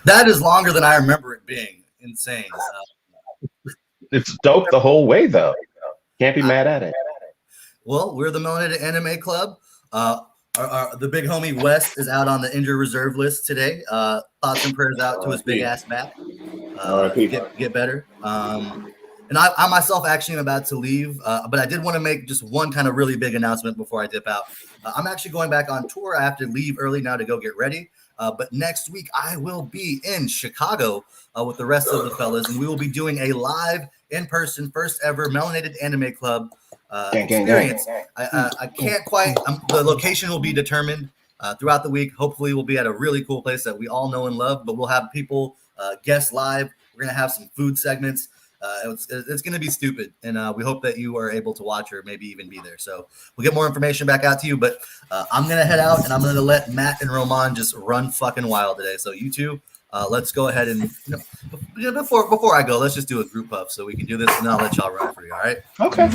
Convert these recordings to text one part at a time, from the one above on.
That is longer than I remember it being. Insane. It's dope the whole way, though. Can't be mad at it. Well, we're the Melanated Anime Club. The big homie West is out on the injured reserve list today. Thoughts and prayers out to his big ass back. Get better. And I myself actually am about to leave, but I did want to make just one kind of really big announcement before I dip out. I'm actually going back on tour. I have to leave early now to go get ready. But next week I will be in Chicago with the rest of the fellas, and we will be doing a live in-person first ever Melanated Anime Club experience. I can't quite. The location will be determined throughout the week. Hopefully, we'll be at a really cool place that we all know and love. But we'll have people guest live. We're gonna have some food segments. It's going to be stupid, and we hope that you are able to watch or maybe even be there. So we'll get more information back out to you, but I'm going to head out, and I'm going to let Matt and Romann just run fucking wild today. So you two, let's go ahead and before I go, let's just do a group puff so we can do this, and I'll let y'all run for you, all right? Okay.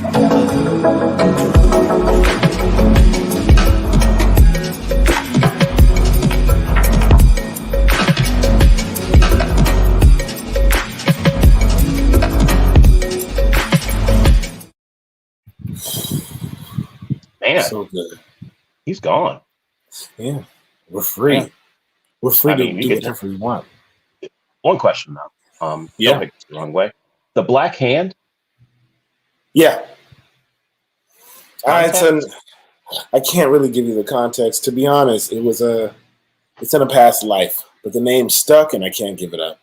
Man, so good. He's gone. Yeah, we're free. Yeah. We're free to do whatever we want. One question though. Don't make it the wrong way. The Black Hand. Yeah. I can't really give you the context. To be honest, it's in a past life, but the name stuck, and I can't give it up.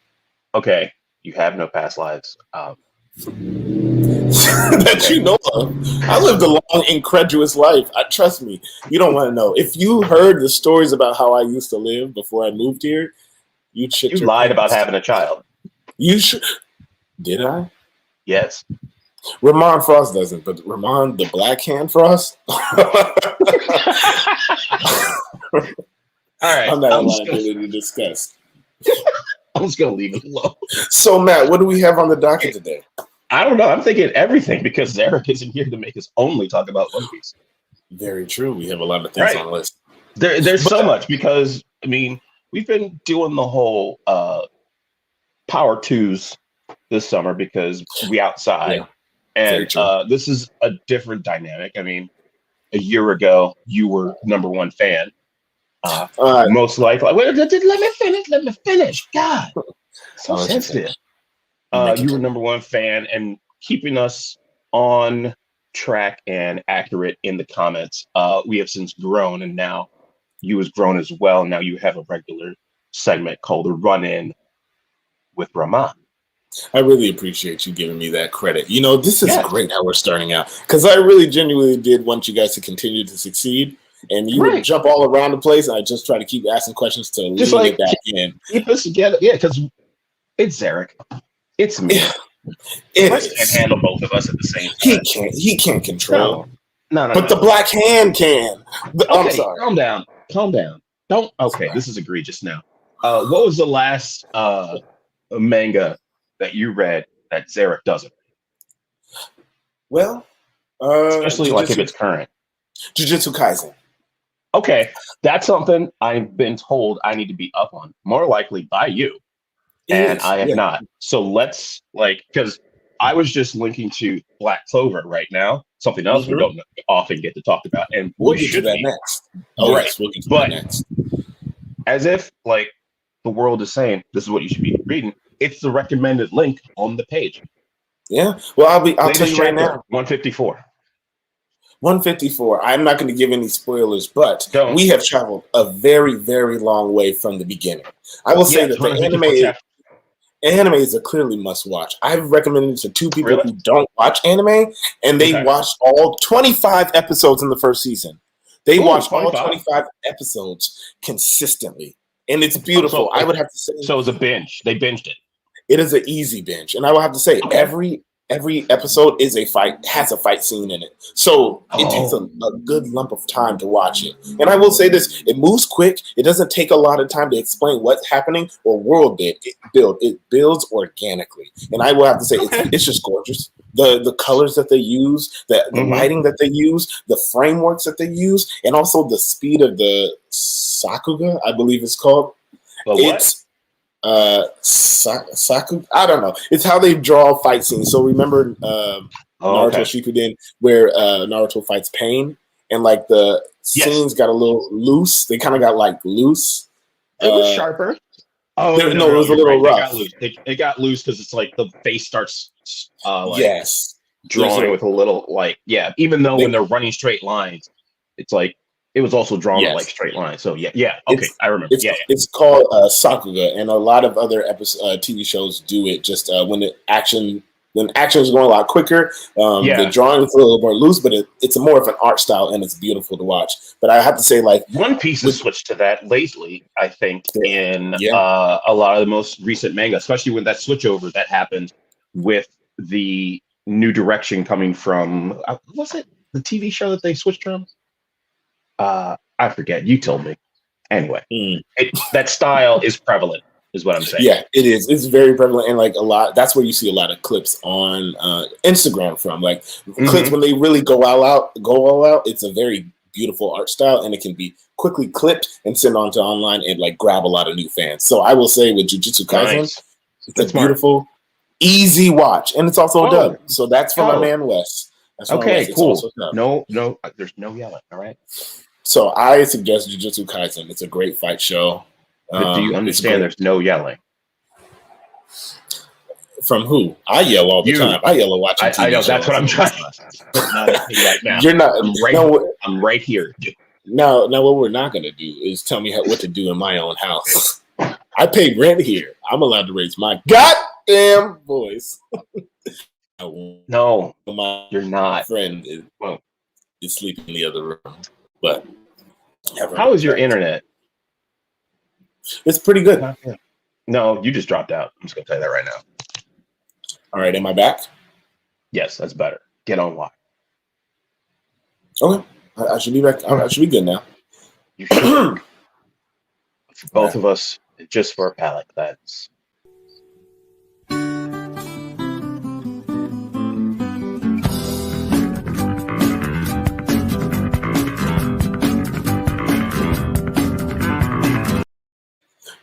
Okay, you have no past lives. That you know of. I lived a long, incredulous life. Trust me, you don't want to know. If you heard the stories about how I used to live before I moved here, you'd shit your lied pants. About having a child. You should. Did I? Yes. Ramon Frost doesn't, but Ramon the Black Hand Frost. All right. I'm not allowed to discuss. I'm just gonna leave it alone. So, Matt, what do we have on the docket today? I don't know. I'm thinking everything because Zheryk isn't here to make us only talk about One Piece. Very true. We have a lot of things on the list. There's so much because, I mean, we've been doing the whole Power Twos this summer because we outside. Yeah, and this is a different dynamic. I mean, a year ago, you were #1 fan. Most likely. Let me finish. God. So sensitive. You were #1 fan and keeping us on track and accurate in the comments. We have since grown, and now you has grown as well. Now you have a regular segment called The Run-In with Romann. I really appreciate you giving me that credit. You know, this is great how we're starting out because I really genuinely did want you guys to continue to succeed. And you would jump all around the place, and I just try to keep asking questions to lead it back in. Keep us together. Yeah, because it's Zheryk. It's me. Wes can't handle both of us at the same time. He can't control. No. But the Black Hand can. I'm sorry. Calm down. Don't. Okay, this is egregious now. What was the last manga that you read that Zheryk doesn't? Well, especially like if it's current. Jujutsu Kaisen. Okay, that's something I've been told I need to be up on, more likely by you. And I have not. So let's because I was just linking to Black Clover right now, something else we don't often get to talk about. And we'll get to that next. All right, we'll get to that next. As if the world is saying this is what you should be reading, it's the recommended link on the page. Yeah. Well, I'll tell you right now. 154. 154. I'm not going to give any spoilers, but we have traveled a very, very long way from the beginning. I will say that the anime is a clearly must watch. I've recommended it to 2 people who don't watch anime, and they watched all 25 episodes in the first season. They watched all 25 episodes consistently, and it's beautiful. I would have to say. So it was a binge. They binged it. It is an easy binge, and I will have to say every episode is has a fight scene in it. So it takes a good lump of time to watch it. And I will say this, it moves quick. It doesn't take a lot of time to explain what's happening or world build. It builds organically. And I will have to say, it's just gorgeous. The colors that they use, the lighting that they use, the frameworks that they use, and also the speed of the Sakuga, I believe it's called. Saku. I don't know. It's how they draw fight scenes. So remember Naruto Shippuden, where Naruto fights Pain, and like the scenes got a little loose. They kind of got like loose. It was sharper. Oh no, it was a little rough. It got loose because it's like the face starts drawing with a little even though when they're running straight lines, it's like it was also drawn with like straight lines. So okay, I remember. It's called Sakuga, and a lot of other TV shows do it. Just when action is going a lot quicker, the drawing is a little more loose, but it's more of an art style, and it's beautiful to watch. But I have to say, like, One Piece has switched to that lately. I think in a lot of the most recent manga, especially when that switchover that happened with the new direction coming from was it the TV show that they switched from? I forget. You told me. Anyway, that style is prevalent, is what I'm saying. Yeah, it is. It's very prevalent, and like a lot. That's where you see a lot of clips on Instagram from, like clips when they really go all out. It's a very beautiful art style, and it can be quickly clipped and sent onto online and like grab a lot of new fans. So I will say with Jujutsu Kaisen, it's a beautiful, easy watch, and it's also a dub. So that's for my man Wes. That's okay, cool. No, there's no yelling. All right. So I suggest Jujutsu Kaisen. It's a great fight show. But do you understand there's no yelling? From who? I yell all the time. I yell watching TV I know, that's what I'm trying. Right now. You're not. I'm right here. Now, what we're not going to do is tell me what to do in my own house. I pay rent here. I'm allowed to raise my goddamn voice. No, you're not. My friend is sleeping in the other room. But how is your internet? It's pretty good. No, you just dropped out. I'm just gonna tell you that right now. All right, am I back? Yes, that's better. Get on wire. Okay, I should be back. I should be good now. You should. For both of us, just for a palate cleanse.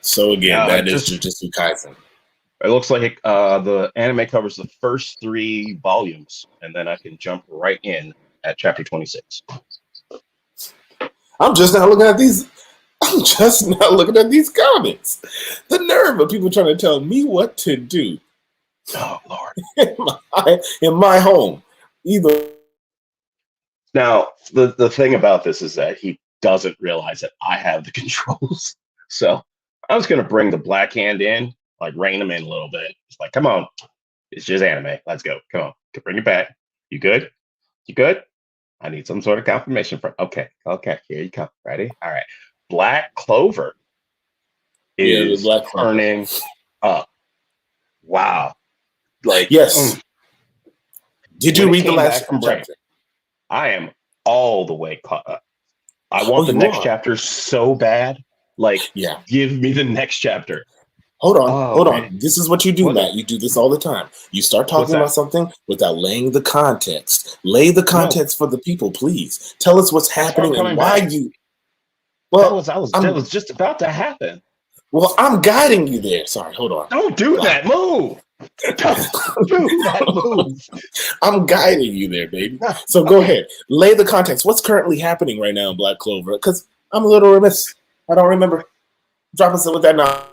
So again, that is Jujutsu Kaisen. It looks like the anime covers the first 3 volumes, and then I can jump right in at chapter 26. I'm just not looking at these. I'm just not looking at these comments. The nerve of people trying to tell me what to do. Oh Lord! in my home, either. Now the thing about this is that he doesn't realize that I have the controls. So I was gonna bring the black hand in, like rein him in a little bit. It's like, come on, it's just anime. Let's go. Come on, bring it back. You good? You good? I need some sort of confirmation from. Okay, here you come. Ready? All right. Black Clover is turning up. Wow. Like, yes. Did you read the last chapter? I am all the way caught up. I want the next chapter so bad. Like, give me the next chapter. Hold on. This is what you do, Matt. You do this all the time. You start talking about something without laying the context. Lay the context for the people, please. Tell us what's happening and why you. Well, that was just about to happen. Well, I'm guiding you there. Sorry, hold on. Don't do that. Move. Don't do that move. I'm guiding you there, baby. So go ahead. Lay the context. What's currently happening right now in Black Clover? Because I'm a little remiss. I don't remember. Drop us in with that now.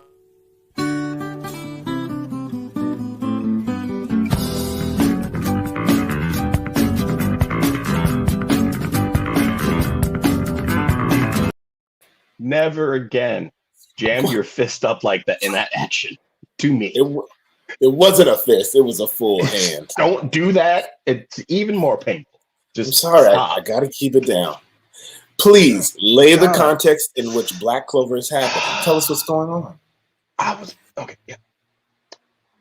Never again jam your fist up like that in that action to me. It wasn't a fist. It was a full hand. Don't do that. It's even more painful. I'm sorry. I got to keep it down. Please lay the context in which Black Clover is happening. Tell us what's going on.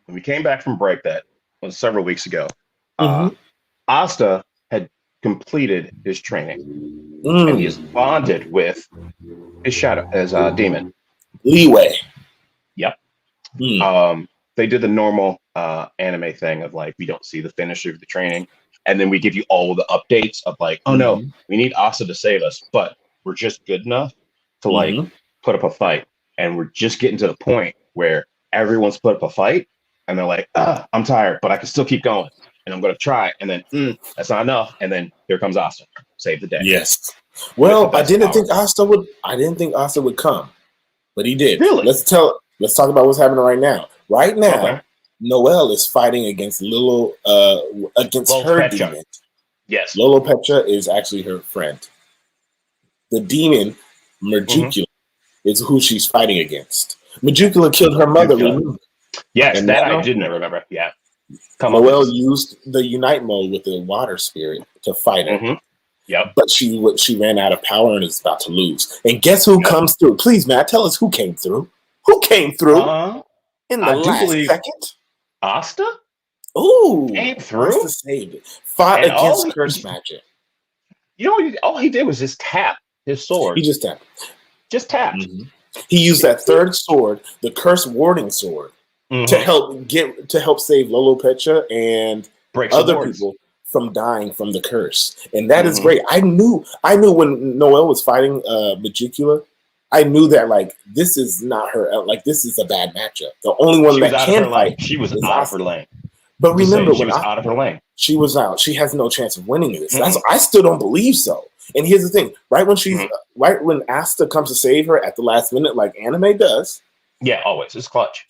When we came back from break, that was several weeks ago. Asta had completed his training, and he is bonded with his shadow, his demon. Leeway. Yep. They did the normal anime thing of like, we don't see the finish of the training, and then we give you all the updates of like, oh no, we need Asta to save us, but we're just good enough to like put up a fight, and we're just getting to the point where everyone's put up a fight, and they're like, I'm tired, but I can still keep going, and I'm going to try. And then that's not enough. And then here comes Asta, save the day. Yes. Well, I didn't think Asta would come, but he did. Really? Let's talk about what's happening right now. Right now, Noelle is fighting against her Petra. demon. Yes. Lolo Petra is actually her friend. The demon, Merjicula, is who she's fighting against. Merjicula killed her mother. Yes, and that I didn't remember. Yeah. Noelle used the Unite mode with the water spirit to fight her. Yep. But she ran out of power and is about to lose. And guess who comes through? Please, Matt, tell us who came through. Who came through in the last second? Asta? Ooh. Came through? Asta saved it. Fought against curse magic. You know, all he did was just tap his sword. He just tapped. Just tapped. Mm-hmm. He used that third sword, the curse warding sword, to help save Lolo Petra and other people from dying from the curse. And that is great. I knew when Noelle was fighting Magicula, I knew that like this is not her, like this is a bad matchup. The only one that can fight, she was out of her lane. But remember, she was out of her lane. She was out. She has no chance of winning this. I still don't believe so. And here's the thing: right when Asta comes to save her at the last minute, like anime does. Yeah, always. It's clutch.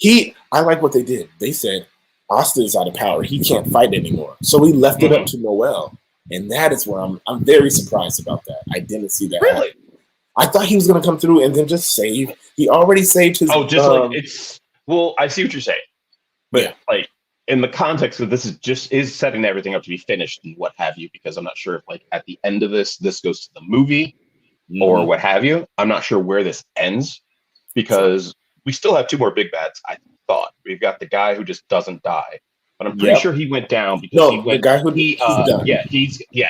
I like what they did. They said Asta is out of power. He can't fight anymore. So we left it up to Noelle, and that is where I'm very surprised about that. I didn't see that. Really? Happen. I thought he was going to come through and then just save. He already saved his. Oh, just like it's. Well, I see what you're saying, but like in the context of this is setting everything up to be finished and what have you. Because I'm not sure if like at the end of this goes to the movie or what have you. I'm not sure where this ends because we still have two more big bads. I thought we've got the guy who just doesn't die, but I'm pretty sure he went down because the guy he's done. Yeah,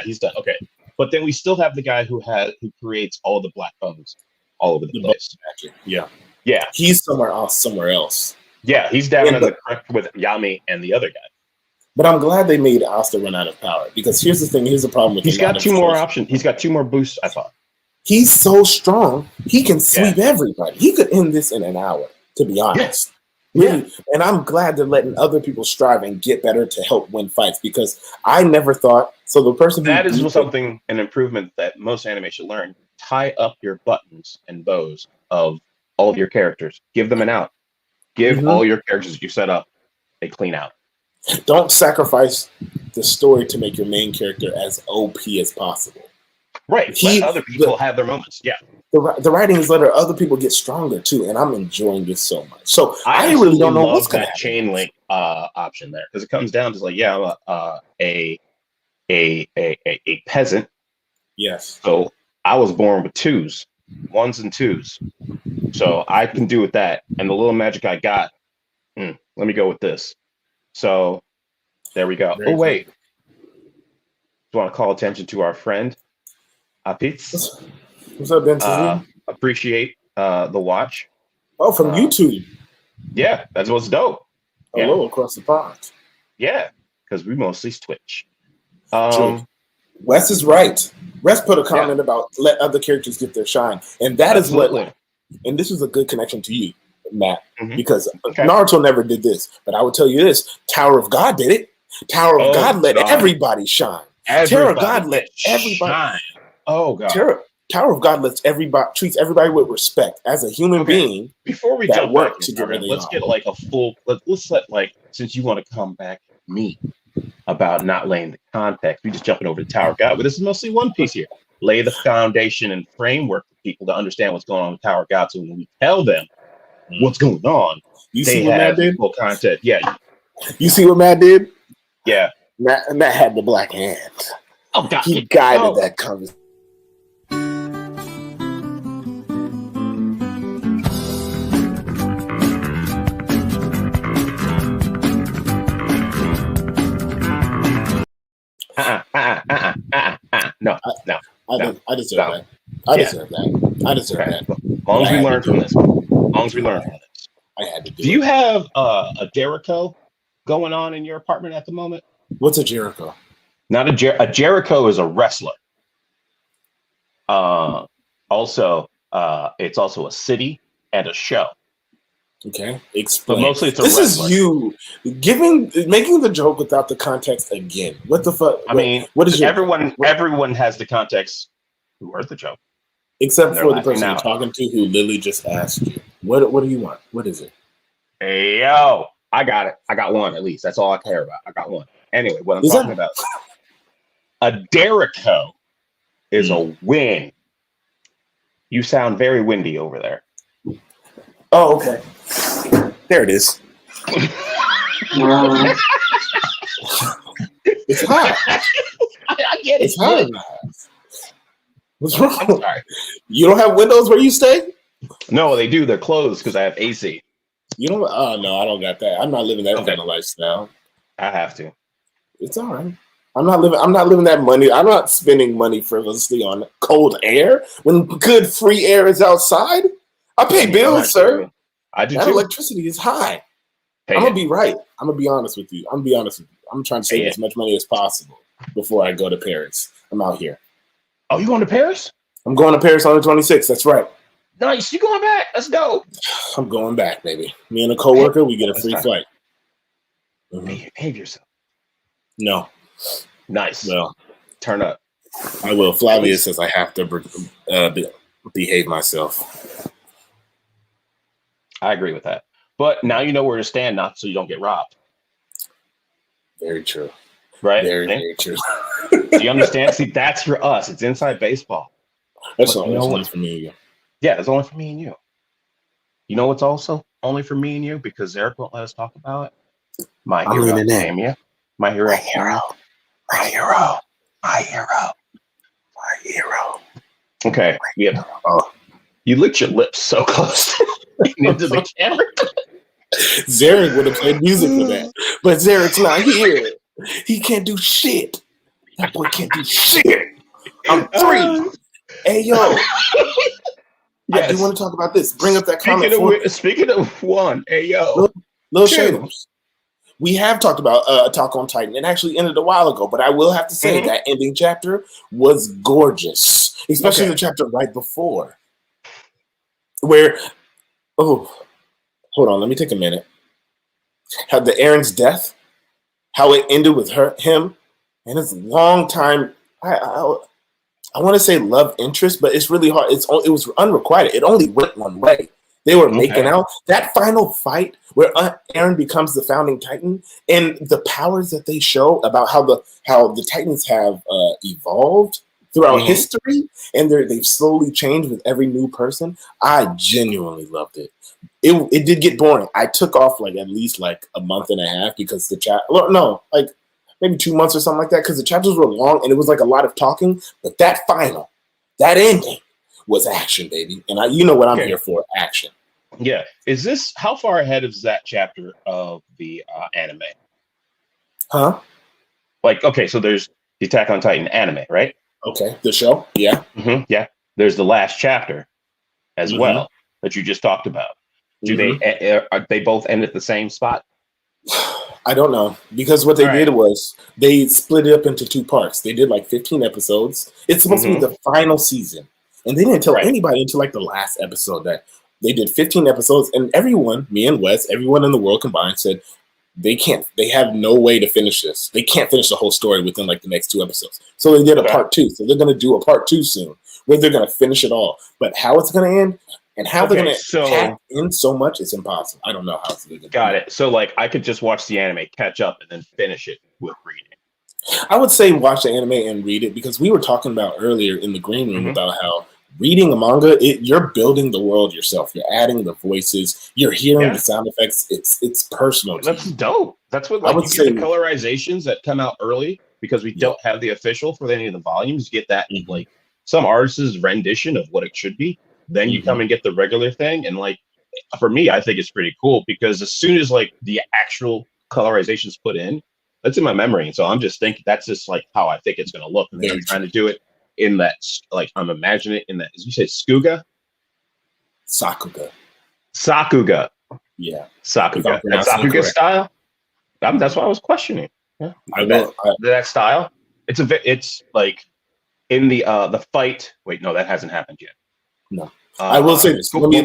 he's done. Okay. But then we still have the guy who creates all the black bones all over the place. Yeah. He's somewhere else. Yeah, he's down in the correct with Yami and the other guy. But I'm glad they made Asta run out of power because here's the thing. Here's the problem with he's got two more options. He's got two more boosts. I thought he's so strong. He can sweep everybody. He could end this in an hour. To be honest. Really, and I'm glad they're letting other people strive and get better to help win fights because I never thought so. The person that is something an improvement that most anime should learn: tie up your buttons and bows of all of your characters. Give them an out. Give all your characters that you set up a clean out. Don't sacrifice the story to make your main character as OP as possible. Right. Let other people have their moments. Yeah. The writing is letting other people get stronger too, and I'm enjoying this so much. So I really don't know what's going to happen. Chain link option there because it comes down to like, I'm a peasant. Yes. So I was born with ones and twos. So I can do with that, and the little magic I got. Let me go with this. So there we go. Oh wait, just want to call attention to our friend Apitz. What's up, Ben? Appreciate the watch. Oh, from YouTube. Yeah, that's what's dope. Hello, across the pond. Yeah, because we mostly Twitch. Wes is right. Wes put a comment about let other characters get their shine, and that is what. And this is a good connection to you, Matt, because Naruto never did this. But I will tell you this: Tower of God did it. Tower of God let everybody shine. Tower of God let everybody shine. Oh God. Tower of God treats everybody with respect as a human being. Before we jump back together, let's get like a full. Let's let like since you want to come back at me about not laying the context, we just jumping over the Tower of God. But this is mostly One Piece here. Lay the foundation and framework for people to understand what's going on with Tower of God. So when we tell them what's going on, you see what Matt did? Full content. Yeah. You see what Matt did? Yeah. Matt had the black hand. Oh God. He guided that conversation. No. I deserve that. I deserve that. As long as we learn from this. I had to do it. Do you have a Jericho going on in your apartment at the moment? What's a Jericho? Not a Jericho is a wrestler. Also, it's also a city and a show. Okay, explain. But mostly it's a this wrestler. is you making the joke without the context again. What the fuck? I mean, what is everyone has the context who heard the joke. Except for the person you're talking to who literally just asked you. What do you want? What is it? Hey, yo, I got it. I got one at least. That's all I care about. I got one. Anyway, what I'm talking about. A Zheryk is a win. You sound very windy over there. Oh, okay. There it is. It's hot. I get it. It's hot. What's wrong? I'm sorry. You don't have windows where you stay? No, they do. They're closed because I have AC. You don't? Oh no, I don't got that. I'm not living that kind of lifestyle. I have to. It's all right. I'm not living that money. I'm not spending money frivolously on cold air when good free air is outside. I pay bills, sir. I do that too. Electricity is high. I'm gonna be right. I'm gonna be honest with you. I'm trying to save as much money as possible before I go to Paris. I'm out here. Oh, you going to Paris? I'm going to Paris on the 26th. That's right. Nice. You going back? Let's go. I'm going back, baby. Me and a coworker, we get a free flight. Behave yourself. No. Nice. Well, turn up. I will. Flavia says I have to behave myself. I agree with that. But now you know where to stand, not so you don't get robbed. Very true. Right? Very true. Do you understand? See, that's for us. It's inside baseball. That's only for me and you. Yeah, it's only for me and you. You know what's also only for me and you? Because Zheryk won't let us talk about it. My hero, Academia. My hero. My hero. My hero. My hero. My hero. Okay. Yeah. You licked your lips so close into the camera. Zheryk would have played music for that. But Zheryk's not here. He can't do shit. That boy can't do shit. I'm 3. Hey, yo. Yes. I do want to talk about this. Bring up that comment. Speaking of one, hey, yo. Little Shaders. We have talked about Attack on Titan. It actually ended a while ago, but I will have to say that ending chapter was gorgeous, especially the chapter right before. Where, hold on, let me take a minute. How the Aaron's death, how it ended with him, and his long time, I want to say love interest, but it's really hard. It was unrequited. It only went one way. They were making out. That final fight where Aaron becomes the founding Titan and the powers that they show about how the Titans have evolved throughout history and they've slowly changed with every new person. I genuinely loved it. It did get boring. I took off at least a month and a half because maybe 2 months or something like that because the chapters were long and it was a lot of talking. But that ending was action, baby. And you know what I'm here for, action. Yeah. How far ahead is that chapter of the anime? Huh? So there's the Attack on Titan anime, right? Okay. The show? Yeah. Mm-hmm. Yeah. There's the last chapter as well that you just talked about. Do they both end at the same spot? I don't know because what they did was they split it up into 2 parts. They did 15 episodes. It's supposed to be the final season. And they didn't tell anybody until the last episode that they did 15 episodes. And everyone, me and Wes, everyone in the world combined said they have no way to finish this. They can't finish the whole story within the next 2 episodes. So they did a part 2. So they're going to do a part 2 soon where they're going to finish it all. But how it's going to end and how they're going to pack in so much, it's impossible. I don't know how it's going to Got it. So I could just watch the anime, catch up, and then finish it with reading. I would say watch the anime and read it because we were talking about earlier in the green room about how reading a manga, you're building the world yourself. You're adding the voices. You're hearing the sound effects. It's personal. That's dope. That's what I would say. The colorizations that come out early because we don't have the official for any of the volumes. You get that some artist's rendition of what it should be. Then you come and get the regular thing, and for me, I think it's pretty cool because as soon as the actual colorization's put in, that's in my memory. And so I'm just thinking that's just how I think it's going to look. And then I'm trying to do it in that, I'm imagining it in that, as you say, Sakuga. Yeah. Sakuga. Sakuga style. That's what I was questioning. Yeah. That style. It's in the fight. Wait, no, that hasn't happened yet. No. I will say this. Let me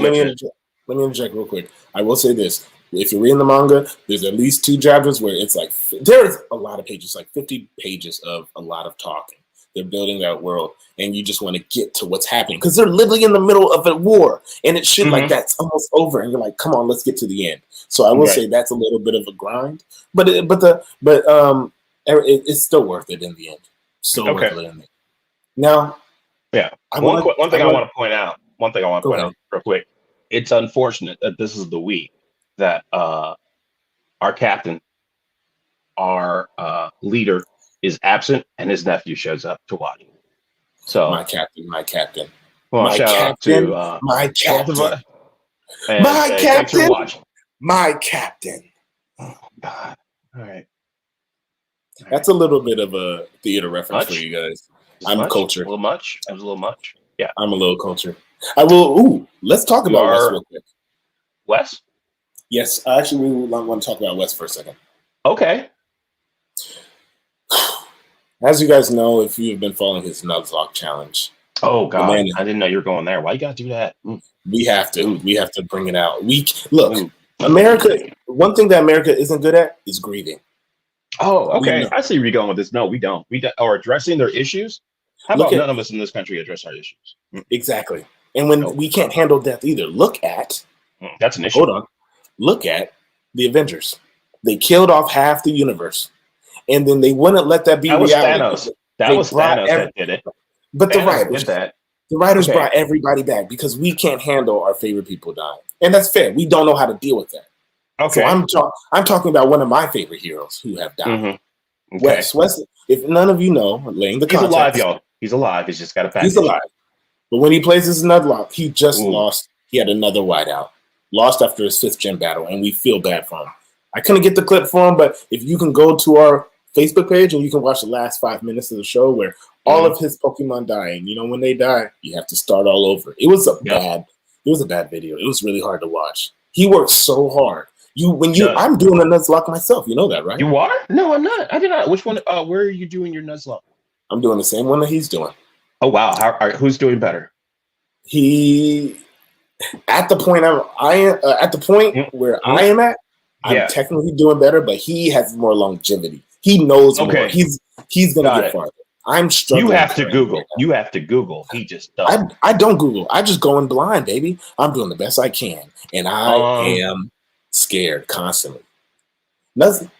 let me interject real quick. I will say this. If you're reading the manga, there's at least 2 chapters where it's like, there's a lot of pages, like 50 pages of a lot of talking. They're building that world, and you just want to get to what's happening because they're literally in the middle of a war, and it's shit like that's almost over, and you're like, come on, let's get to the end. So I will say that's a little bit of a grind, but it's still worth it in the end. So worth it in the end. Now, one thing I want to point out real quick. It's unfortunate that this is the week that our captain, our leader, is absent, and his nephew shows up to watch. So my captain. Well, my shout out to my captain. Both of us. My captain. Thanks for watching. My captain. Oh God! All right. That's a little bit of a theater reference for you guys. I'm cultured. A little much. That was a little much. Yeah, I'm a little cultured. I will. Let's talk about Wes real quick. Wes? Yes, actually, we want to talk about Wes for a second. Okay. As you guys know, if you've been following his Nuzlocke challenge. Oh God, I didn't know you were going there. Why you gotta do that? We have to. We have to bring it out. America. One thing that America isn't good at is grieving. Oh, okay. I see where you're going with this. No, we don't. Or addressing their issues. How about none of us in this country address our issues? Exactly. And when we can't handle death either, look at. That's an issue. Hold on. Look at the Avengers. They killed off half the universe. And then they wouldn't let that be reality. Thanos. That was Thanos that did it. But the writers brought everybody back because we can't handle our favorite people dying. And that's fair. We don't know how to deal with that. Okay. So I'm talking about one of my favorite heroes who have died. Okay. Wes, if none of you know, laying the context. He's alive, y'all. He's alive. He's just got a package. He's alive. But when he plays his Nuzlocke, he just lost. He had another whiteout. Lost after his 5th gen battle, and we feel bad for him. I couldn't get the clip for him, but if you can go to our Facebook page and you can watch the last 5 minutes of the show where all of his Pokemon die, and when they die, you have to start all over. It was a bad video. It was really hard to watch. He worked so hard. I'm doing a Nuzlocke myself. You know that, right? You are? No, I'm not. I did not. Which one? Where are you doing your Nuzlocke? I'm doing the same one that he's doing. Oh wow! Who's doing better? He at the point where I am at. I'm technically doing better, but he has more longevity. He knows more. He's gonna get farther. I'm struggling. You have to Google. You have to Google. He just does. I don't Google. I just go in blind, baby. I'm doing the best I can, and I am scared constantly. The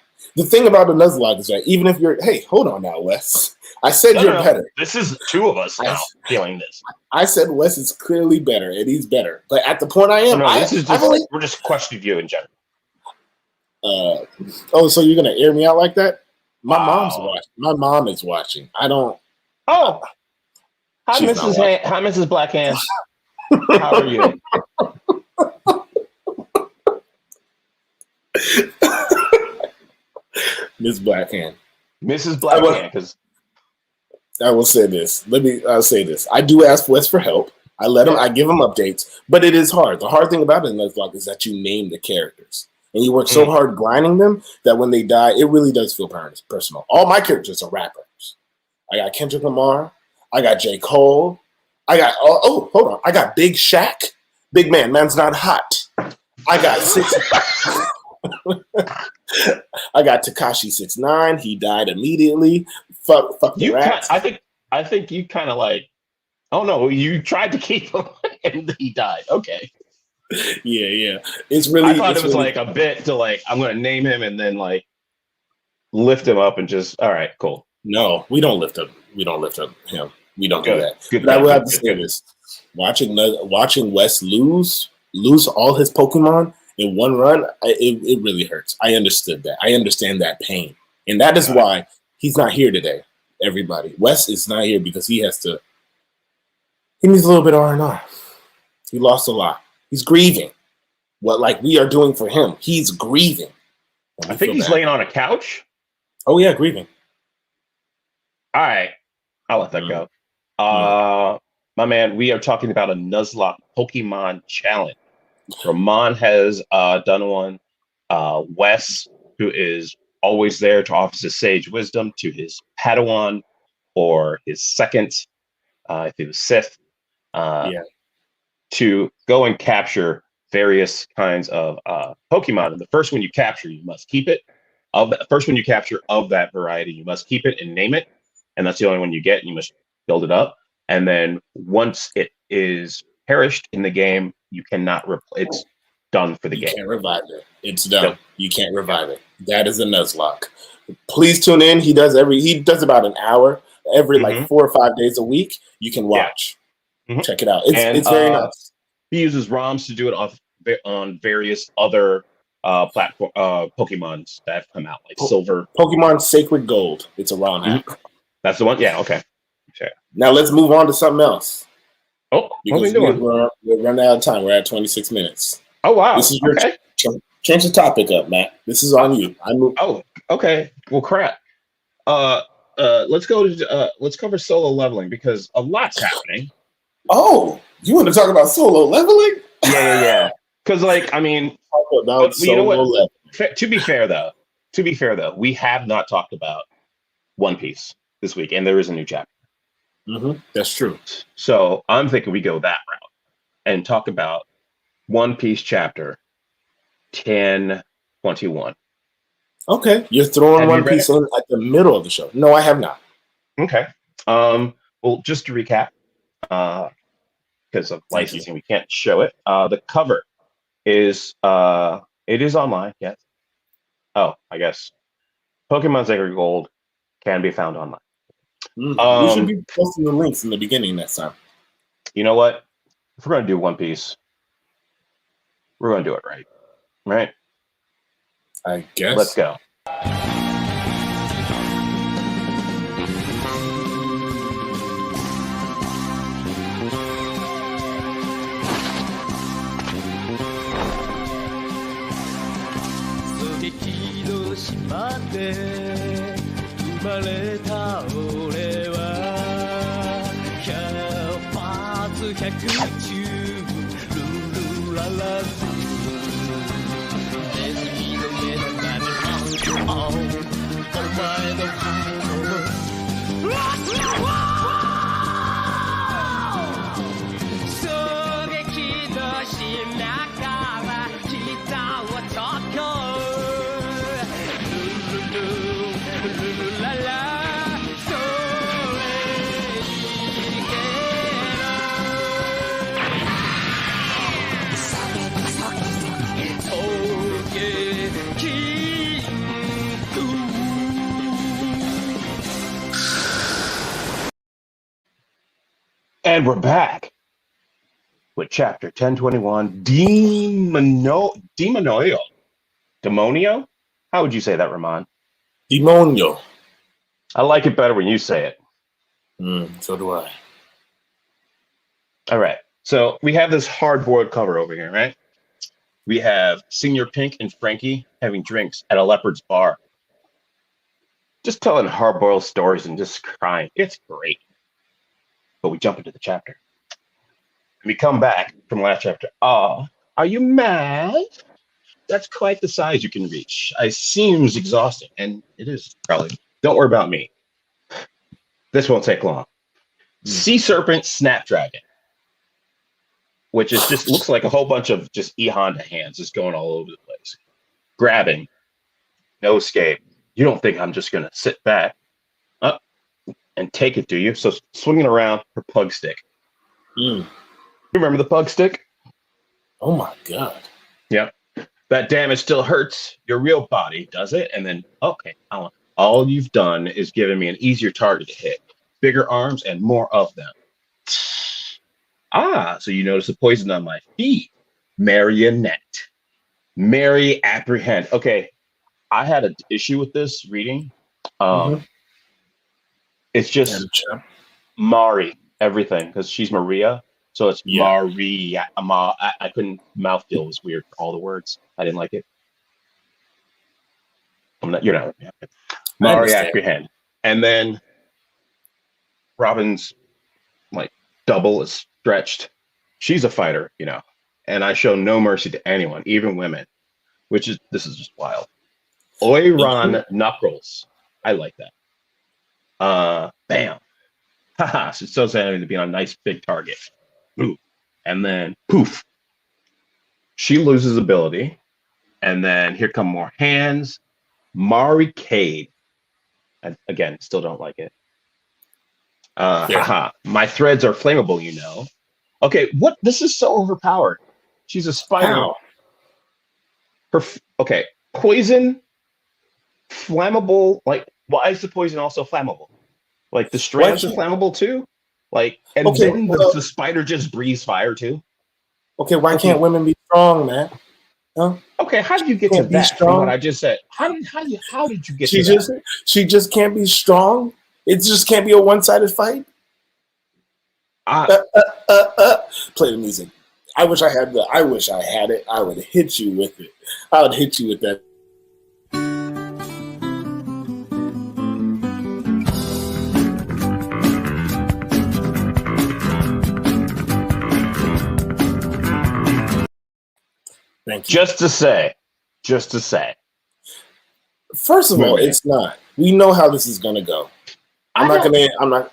thing about the Nuzlocke is that even if you're, hey, hold on now, Wes. I said you're better. This is 2 of us now feeling this. I said Wes is clearly better, and he's better. But at the point I am, we're just questioning you in general. So you're gonna air me out like that? My mom's watching. My mom is watching. I don't. Oh, hi, Mrs. Black Hands. How are you? Miss Blackhand. Mrs. Blackhand, because I will say this. I'll say this. I do ask Wes for help. I give him updates, but it is hard. The hard thing about it in Nuzlocke is that you name the characters. And you work so hard grinding them that when they die, it really does feel personal. All my characters are rappers. I got Kendrick Lamar. I got J. Cole. I got, hold on. I got Big Shaq. Big man. Man's not hot. I got I got Tekashi 6ix9ine. He died immediately. Fuck the rats. I think you kind of like, oh no, you tried to keep him and he died. Okay. Yeah. It's really. I thought it was like a bit to like, I'm going to name him and then like lift him up and just, all right, cool. No, we don't lift up. We don't lift up him. We don't do that. But I will have to say this: watching Wes lose all his Pokemon in one run, it really hurts. I understood that. I understand that pain, and that is why he's not here today. Everybody, Wes is not here because he needs a little bit of R&R. He lost a lot. He's grieving. What like we are doing for him, he's grieving. I think he's laying on a couch. Oh yeah, grieving. All right, I'll let that go. My man, we are talking about a Nuzlocke Pokemon challenge. Romann has done one. Wes, who is always there to offer his sage wisdom to his Padawan or his second, if it was Sith, to go and capture various kinds of Pokemon. And the first one you capture, you must keep it. First one you capture of that variety, you must keep it and name it. And that's the only one you get. And you must build it up. And then once it is perished in the game, you cannot it's done for the game. You can't revive it. It's done. Nope. You can't revive it. That is a Nuzlocke. Please tune in. He does about an hour every like 4 or 5 days a week. You can watch. Yeah. Check it out. It's very nice. He uses ROMs to do it on various other platform Pokemons that have come out, like Silver. Pokemon Sacred Gold. It's a ROM hack. That's the one? Yeah, okay. Now let's move on to something else. Oh, what are we doing? We're running out of time. We're at 26 minutes. Oh, wow. This is your change the topic up, Matt. This is on you. Oh, okay. Well, crap. Let's cover solo leveling because a lot's happening. Oh, you want to talk about solo leveling? Yeah. Because, you know what? To be fair, though, we have not talked about One Piece this week, and there is a new chapter. That's true. So I'm thinking we go that route and talk about One Piece chapter 1021. Okay, you're throwing One Piece in at the middle of the show. No, I have not. Okay. Well, just to recap, because of licensing, we can't show it. The cover is it is online. Yes. Oh, I guess Pokemon Sacred Gold can be found online. We should be posting the links in the beginning next time. You know what? If we're going to do One Piece, we're going to do it right. Right? I guess. Let's go. And we're back with chapter 1021, Demonio. Demonio? How would you say that, Romann? Demonio. I like it better when you say it. So do I. All right. So we have this hard-boiled cover over here, right? We have Senior Pink and Frankie having drinks at a leopard's bar. Just telling hard-boiled stories and just crying. It's great. But we jump into the chapter. We come back from last chapter. Oh, are you mad? That's quite the size you can reach. It seems exhausting, and it is probably. Don't worry about me. This won't take long. Sea Serpent Snapdragon, which is just looks like a whole bunch of just E-Honda hands just going all over the place. Grabbing. No escape. You don't think I'm just going to sit back and take it, do you? So swinging around her pug stick. Remember the pug stick? Oh my God. Yeah. That damage still hurts your real body, does it? And then, okay, all you've done is given me an easier target to hit. Bigger arms and more of them. So you notice the poison on my feet. Marionette. Mary apprehend. Okay, I had an issue with this reading. It's just Mari, everything, because she's Maria. So it's Maria. I couldn't mouthfeel. It was weird. All the words. I didn't like it. You're not. Mari apprehend. And then Robin's like double is stretched. She's a fighter, and I show no mercy to anyone, even women, this is just wild. Oiron Knuckles. I like that. Bam. Haha. So it's so sad to be on a nice big target. Ooh. And then poof. She loses ability. And then here come more hands. Mari Cade. And again, still don't like it. Haha. My threads are flammable, you know. Okay, what? This is so overpowered. She's a spider. How? Okay, poison, flammable. Like, why is the poison also flammable? Like, the strands are flammable too? Like, and then the spider just breathes fire too? Okay, why can't women be strong, man? Huh? Okay, how did you get to that from what I just said? How did you get to that? She just can't be strong? It just can't be a one-sided fight? Play the music. I wish I had it. I would hit you with it. I would hit you with that. Thank you. Just to say. First of all, it's not. We know how this is gonna go. I'm not gonna.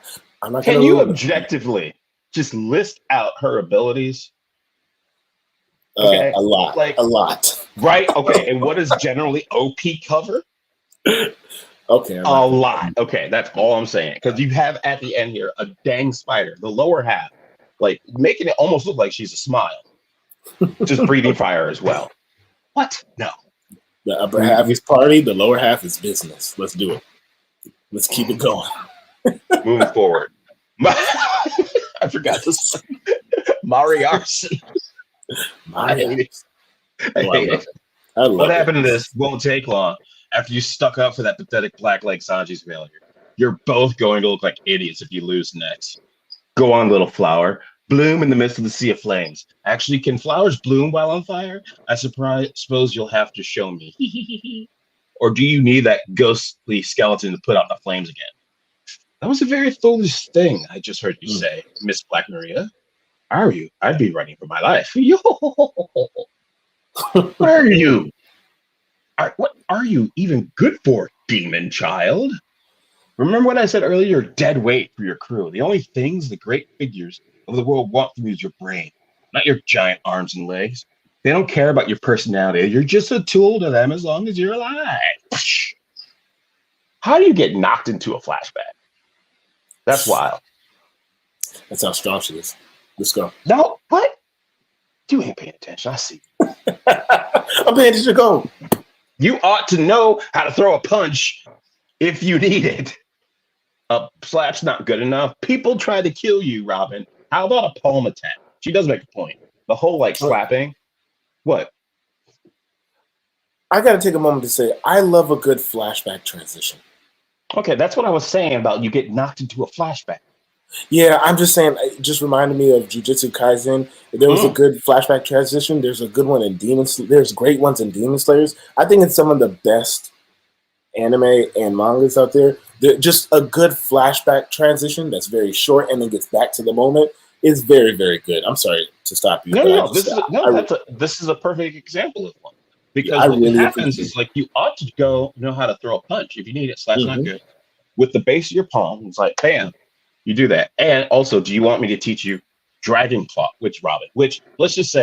Can you objectively just list out her abilities? Okay. A lot. Right? Okay. And what does generally OP cover? Okay. A lot. Okay. That's all I'm saying. Because you have at the end here a dang spider, the lower half, like making it almost look like she's a smile. Just breathing fire as well. What? No. The upper half is party, the lower half is business. Let's do it. Let's keep it going. Moving forward. I forgot this. Mariarson. I hate it. What happened to this won't take long. After you stuck up for that pathetic Black Leg Sanji's failure, you're both going to look like idiots if you lose next. Go on, little flower. Bloom in the midst of the sea of flames. Actually, can flowers bloom while on fire? I suppose you'll have to show me. Or do you need that ghostly skeleton to put out the flames again? That was a very foolish thing I just heard you say, Miss Black Maria. Are you? I'd be running for my life. Yo! What are you? What are you even good for, demon child? Remember what I said earlier? You're dead weight for your crew. The only things the great figures of the world want from you is your brain, not your giant arms and legs. They don't care about your personality. You're just a tool to them as long as you're alive. How do you get knocked into a flashback? That's wild. That's how strong she is. Let's go. No, what? You ain't paying attention. I see. I'm paying attention. Go. You ought to know how to throw a punch if you need it. A slap's not good enough. People try to kill you, Robin. How about a palm attack? She does make a point. The whole slapping. What? I got to take a moment to say I love a good flashback transition. Okay, that's what I was saying about you get knocked into a flashback. Yeah, I'm just saying. It just reminded me of Jujutsu Kaisen. There was a good flashback transition. There's a good one in Demon Slayer. There's great ones in Demon Slayers. I think it's some of the best anime and mangas out there. Just a good flashback transition that's very short and then gets back to the moment is very, very good. I'm sorry to stop you. This is a perfect example of one. Because what happens is you ought to know how to throw a punch. If you need it, slap's not good. With the base of your palm, it's like, bam, you do that. And also, do you want me to teach you Dragon Claw, Robin? Which, let's just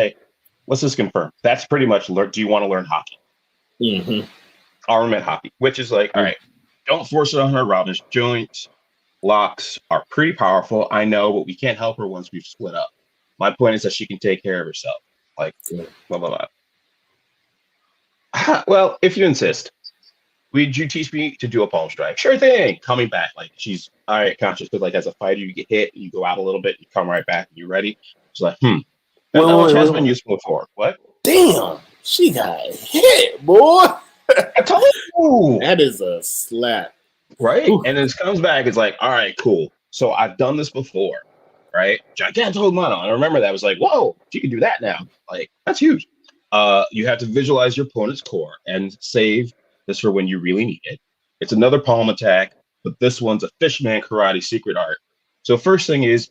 confirm. That's pretty much, do you want to learn hockey? Mm-hmm. Armament hockey, which is all right, don't force it on her. Robin's joints, locks are pretty powerful. I know, but we can't help her once we've split up. My point is that she can take care of herself. Blah, blah, blah. Well, if you insist, would you teach me to do a palm strike? Sure thing. Coming back, she's all right, conscious, but as a fighter, you get hit, you go out a little bit, you come right back, and you're ready. It's like, that knowledge has been useful before. What? Damn, she got hit, boy. I told you. That is a slap. Right? Ooh. And then it comes back, it's like, all right, cool. So I've done this before, right? Giganto Mono. And I remember that. I was like, whoa, you can do that now. That's huge. You have to visualize your opponent's core and save this for when you really need it. It's another palm attack, but this one's a Fishman Karate secret art. So first thing is,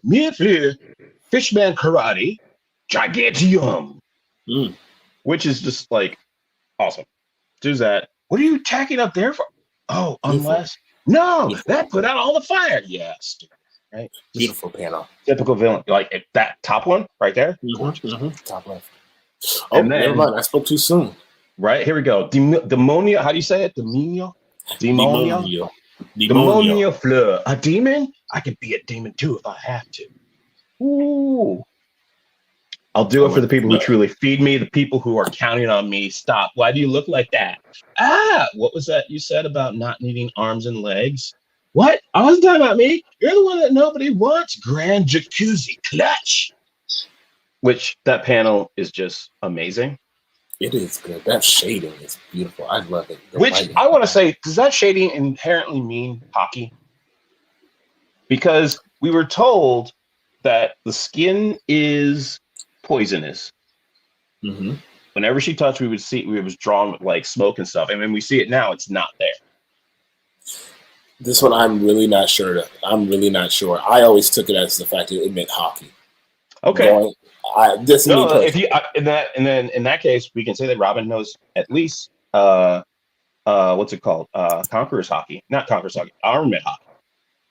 Fishman Karate Gigantium, which is just awesome. Do that. What are you attacking up there for? Oh, unless that put out all the fire. Yes, right. Beautiful panel. Typical villain, that top one right there. Top left. Oh, and then, never mind. I spoke too soon. Right, here we go. Demonio, how do you say it? Demonio? Demonio. Demonio fleur. A demon? I could be a demon too if I have to. Ooh. I'll do it for the people who truly feed me, the people who are counting on me. Stop. Why do you look like that? What was that you said about not needing arms and legs? What? I wasn't talking about me. You're the one that nobody wants. Grand Jacuzzi Clutch. Which, that panel is just amazing. It is good. That shading is beautiful. I love it. Which, I want to say, does that shading inherently mean hockey? Because we were told that the skin is poisonous. Mm-hmm. Whenever she touched, we would see it was drawn with like smoke and stuff. And when we see it now, it's not there. This one, I'm really not sure. I always took it as the fact that it meant hockey. Okay. In that case, we can say that Robin knows at least what's it called? Conqueror's hockey, not Conqueror's hockey, armament hockey.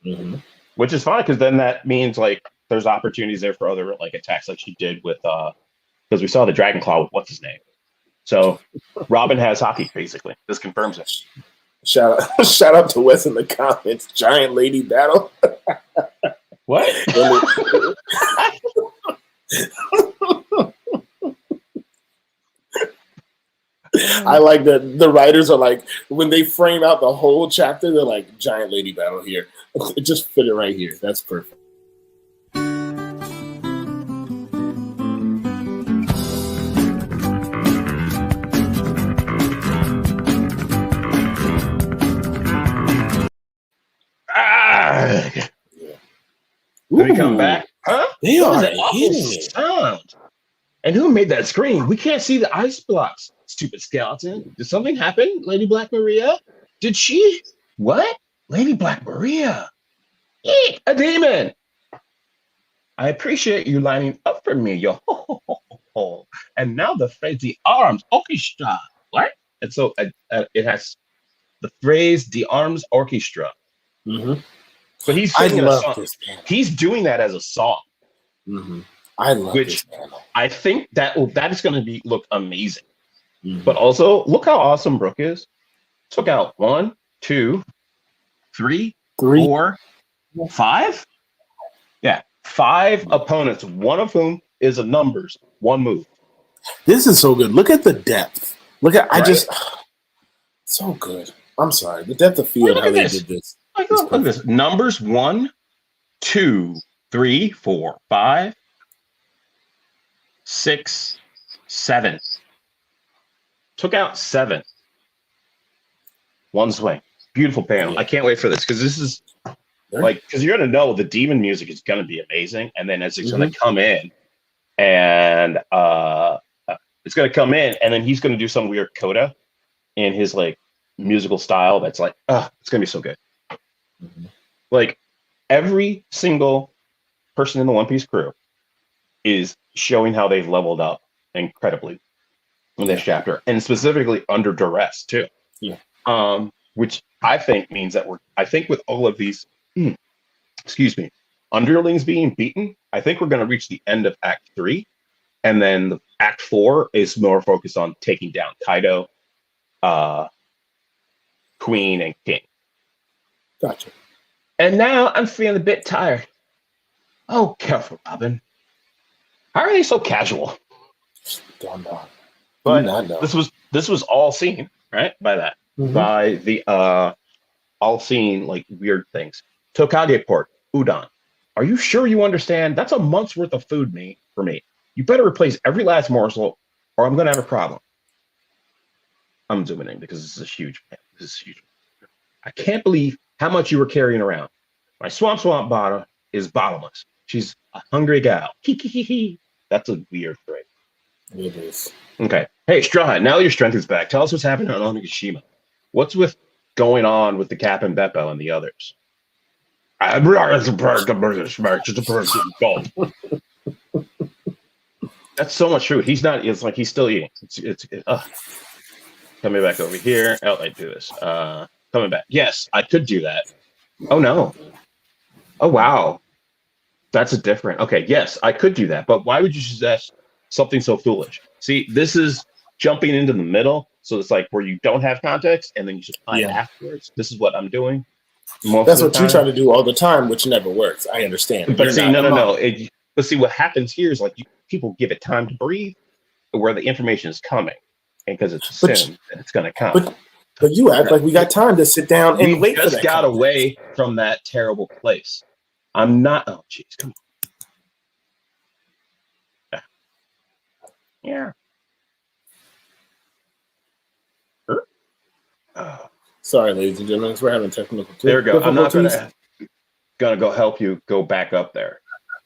Mm-hmm. Which is fine because then that means like there's opportunities there for other like attacks like she did with because we saw the Dragon Claw with what's his name. So Robin has hockey basically. This confirms it. Shout out to Wes in the comments. Giant lady battle. What? I like that the writers are like, when they frame out the whole chapter, they're like, giant lady battle here. It just fit it right here. That's perfect. Let me come back. Huh? They are hitting it. Sound. And who made that screen? We can't see the ice blocks. Stupid skeleton. Did something happen, Lady Black Maria? Did she? What? Lady Black Maria? Eek, a demon. I appreciate you lining up for me, yo. And now the phrase, the arms orchestra. What? And so it has the phrase, the arms orchestra. Mm-hmm. But he's singing a song. He's doing that as a song. Mm-hmm. I love this panel. I think that is going to look amazing. Mm-hmm. But also, look how awesome Brooke is. Took out 1, 2, 3, 4, 5. Yeah, 5 opponents. One of whom is a numbers. 1 move. This is so good. Look at the depth. Look at so good. I'm sorry, the depth of field. How they did this. Look at this. Numbers 1, 2, 3, 4, 5, 6, 7. Took out 7. 1 swing. Beautiful panel. I can't wait for this because this is because you're gonna know the demon music is gonna be amazing, and then as it's gonna come in, and it's gonna come in, and then he's gonna do some weird coda in his like musical style that's like, it's gonna be so good. Mm-hmm. Like every single person in the One Piece crew is showing how they've leveled up incredibly in this chapter, and specifically under duress too. Yeah. Which I think means that I think with all of these, underlings being beaten, I think we're going to reach the end of Act 3, and then Act 4 is more focused on taking down Kaido, Queen, and King. Gotcha. And now I'm feeling a bit tired. Oh, careful, Robin. How are they so casual? Don't know. But this was all seen, right? By that. Mm-hmm. By the all seeing like weird things. Tokage port, udon. Are you sure you understand? That's a month's worth of food for me. You better replace every last morsel or I'm gonna have a problem. I'm zooming in because this is huge. I can't believe how much you were carrying around. My swamp bottom is bottomless. She's a hungry gal. That's a weird phrase. It is. Okay. Hey, Straw Hat, now your strength is back. Tell us what's happening on Onigashima. What's going on with the Cap and Beppo and the others? That's so much food. He's not. It's like he's still eating. Coming back over here. Oh, I do this. Coming back. Yes, I could do that. Oh no. Oh wow. That's a different. Okay. Yes, I could do that. But why would you suggest something so foolish? See, this is jumping into the middle. So it's like where you don't have context and then you just find afterwards. This is what I'm doing. That's what you try to do all the time, which never works. I understand. But see, no. But see, what happens here is like people give it time to breathe where the information is coming. And because it's assumed that it's going to come. But you act like we got time to sit down and wait for that. We just got away from that terrible place. I'm not. Oh, jeez, come on. Yeah. Sorry, ladies and gentlemen, we're having technical difficulties. There we go. I'm not gonna go help you go back up there.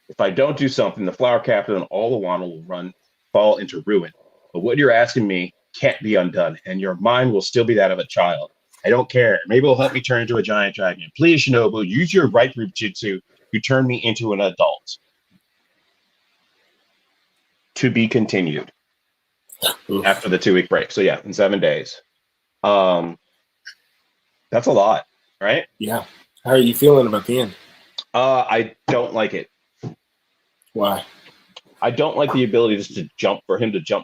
If I don't do something, the flower captain and all the Wano will fall into ruin. But what you're asking me can't be undone, and your mind will still be that of a child. I don't care. Maybe it'll help me turn into a giant dragon. Please, Shinobu, use your right jutsu to turn me into an adult. To be continued after the 2-week break. So yeah, in 7 days. That's a lot, right? Yeah. How are you feeling about the end? I don't like it. Why? I don't like the ability just to jump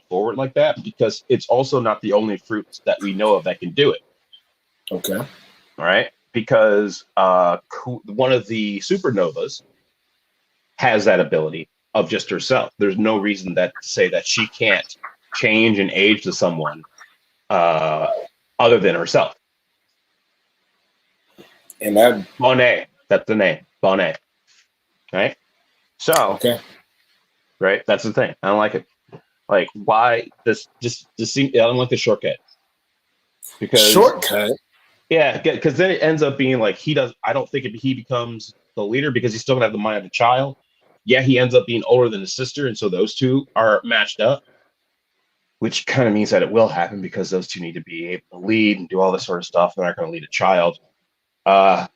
forward like that, because it's also not the only fruits that we know of that can do it. Okay. All right. Because one of the supernovas has that ability of just herself. There's no reason to say that she can't change and age to someone other than herself. And that Monet, that's the name. Monet. Right? So okay. Right? That's the thing. I don't like it. Like, why this seem I don't like the shortcut. Because shortcut? Yeah, because then it ends up being like I don't think he becomes the leader because he's still gonna have the mind of a child. Yeah, he ends up being older than his sister, and so those two are matched up. Which kind of means that it will happen because those two need to be able to lead and do all this sort of stuff. They're not going to lead a child. I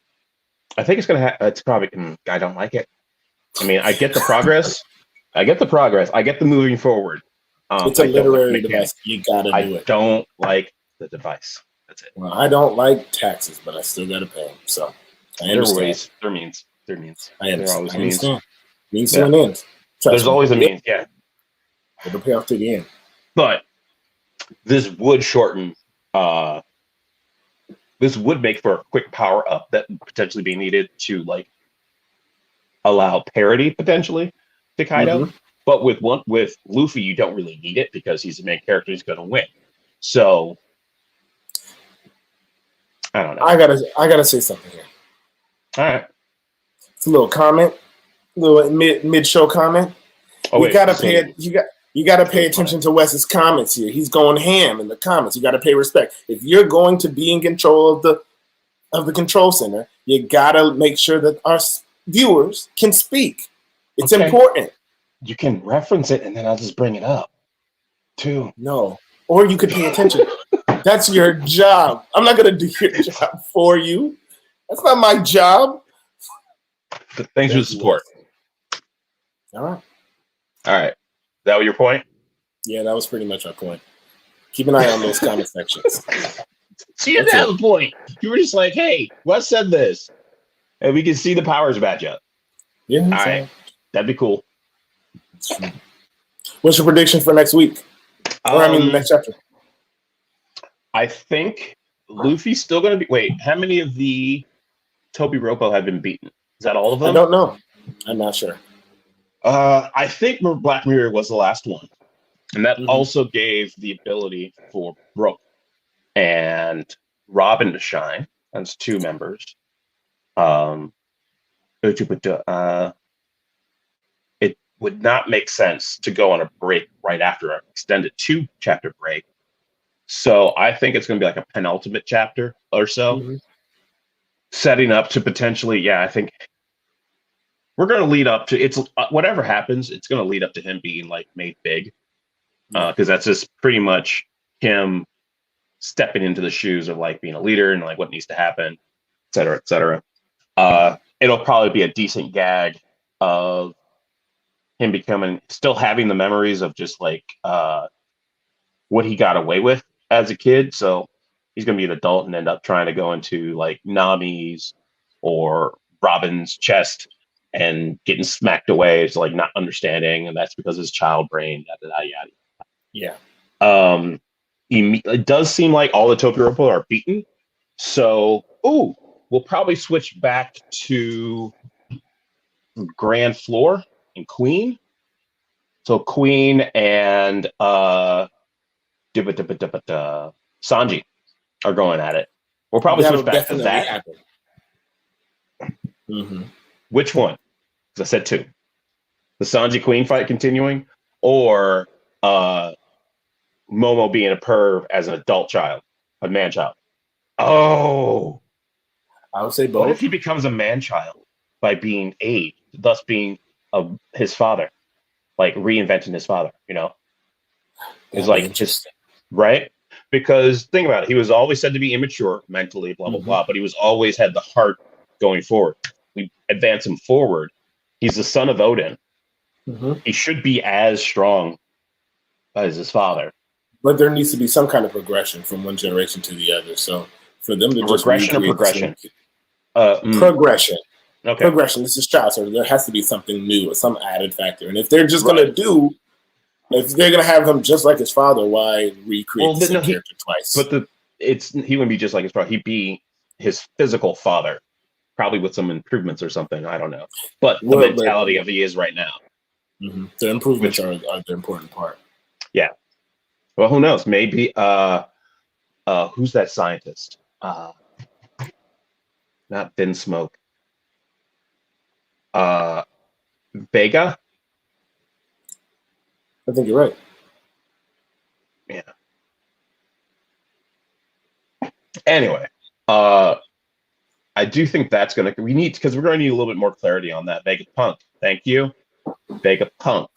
think it's going to it's probably, I don't like it. I mean, I get the progress. I get the moving forward. It's a literary device. You got to do it. I don't like the device. That's it. Well, I don't like taxes, but I still got to pay them. So I understand. They're means. I understand. They're always means. Means to an end. There's always a means, yeah. It'll pay off to the end. But this would shorten. This would make for a quick power up that would potentially be needed to like allow parity potentially to Kaido. Mm-hmm. But with Luffy, you don't really need it because he's the main character. He's going to win. So I don't know. I gotta say something here. All right. It's a little comment, little mid-show comment. You gotta pay attention to Wes's comments here. He's going ham in the comments. You got to pay respect. If you're going to be in control of the control center, you got to make sure that our viewers can speak. It's important. You can reference it, and then I'll just bring it up, too. No. Or you could pay attention. That's your job. I'm not going to do your job for you. That's not my job. But thanks for the support. All right. That was your point? Yeah, that was pretty much our point. Keep an eye on those comment sections. See, you didn't have a point. You were just like, hey, Wes said this. And we can see the powers match up. Yeah. All right. That'd be cool. What's your prediction for next week? The next chapter? I think Luffy's still going to be... Wait, how many of the Toby Roppo have been beaten? Is that all of them? I don't know. I'm not sure. I think Black Mirror was the last one. And that also gave the ability for Brook and Robin to shine. That's 2 members. It would not make sense to go on a break right after an extended 2-chapter break. So I think it's going to be like a penultimate chapter or so. Setting up to potentially, I think we're going to lead up to it's whatever happens. It's going to lead up to him being like made big, because that's just pretty much him stepping into the shoes of like being a leader and like what needs to happen, et cetera, et cetera. It'll probably be a decent gag of him still having the memories of just like what he got away with as a kid. So he's going to be an adult and end up trying to go into like Nami's or Robin's chest and getting smacked away. It's like not understanding, and that's because his child brain, yada yada yada. Yeah. It does seem like all the Tokyo people are beaten. So, we'll probably switch back to Grand Floor and Queen. So Queen and Sanji are going at it. We'll probably switch back to that. Happen. Mm-hmm. Which one? Because I said two. The Sanji Queen fight continuing, or Momo being a perv as an adult child, a man child. Oh, I would say both. What if he becomes a man child by being aged, thus being his father, like reinventing his father? You know, it's like interesting, right? Because think about it, he was always said to be immature mentally, blah blah blah, but he was always had the heart going forward. We advance him forward. He's the son of Odin. He should be as strong as his father. But there needs to be some kind of progression from one generation to the other. So for them to just progression. progression. Okay. Progression. This is child, so there has to be something new, or some added factor. And if they're just going to if they're going to have him just like his father, why recreate the same character twice? But he wouldn't be just like his father. He'd be his physical father, probably with some improvements or something. I don't know. But the mentality of he is right now. The improvements are the important part. Yeah. Well, who knows? Maybe who's that scientist? Not Vin Smoke. Vega? I think you're right. Yeah. Anyway, I do think that's because we're going to need a little bit more clarity on that. Vegapunk. Thank you. Vegapunk.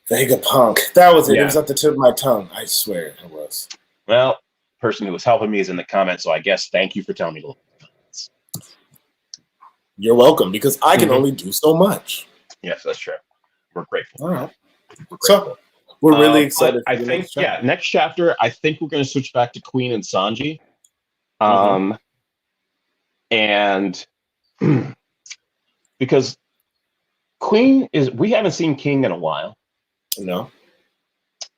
That was it. Yeah. It was at the tip of my tongue. I swear it was. Well, the person who was helping me is in the comments, so I guess thank you for telling me to look at the comments. You're welcome, because I can only do so much. Yes, that's true. We're grateful. All right. So we're really excited. I think, next chapter, I think we're going to switch back to Queen and Sanji. And because Queen we haven't seen King in a while. No.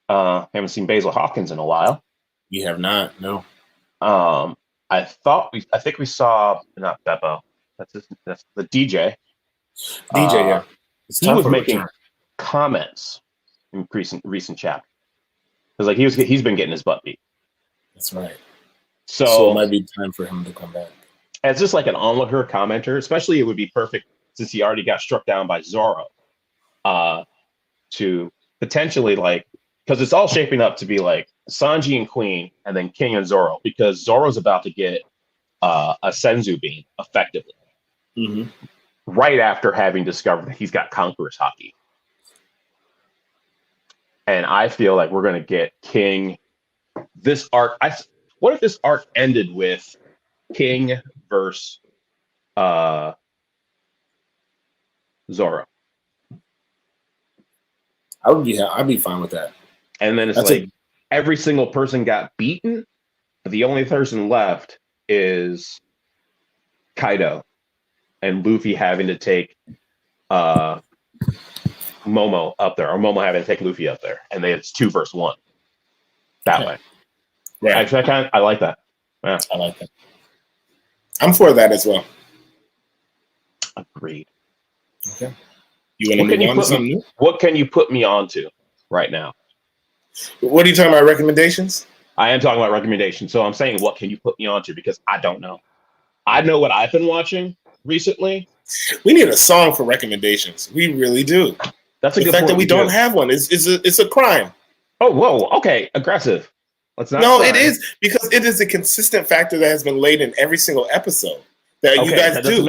Haven't seen Basil Hawkins in a while. We have not, no. I think we saw, not Beppo. That's the DJ. Yeah. He was making comments in recent chapters. Because like he's been getting his butt beat. That's right. So it might be time for him to come back. As just like an onlooker commenter, especially it would be perfect since he already got struck down by Zoro. To potentially because it's all shaping up to be like Sanji and Queen and then King and Zoro, because Zoro's about to get a Senzu beam effectively. Right after having discovered that he's got Conqueror's Haki. And I feel like we're going to get King this arc. What if this arc ended with King versus Zoro? I'd be fine with that. And then it's every single person got beaten, but the only person left is Kaido, and Luffy having to take Momo up there, or Momo having to take Luffy up there, and it's 2 versus 1 that way. Yeah, actually, I like that. Yeah, I like that. I'm for that as well. Agreed. Okay. You want to move on to something new? What can you put me onto right now? What are you talking about? Recommendations? I am talking about recommendations. So I'm saying, what can you put me onto? Because I don't know. I know what I've been watching recently. We need a song for recommendations. We really do. That's a good point. The fact that we don't have one is a crime. Oh, whoa. Okay. Aggressive. Let's not. No, it is, because it is a consistent factor that has been laid in every single episode that you guys do.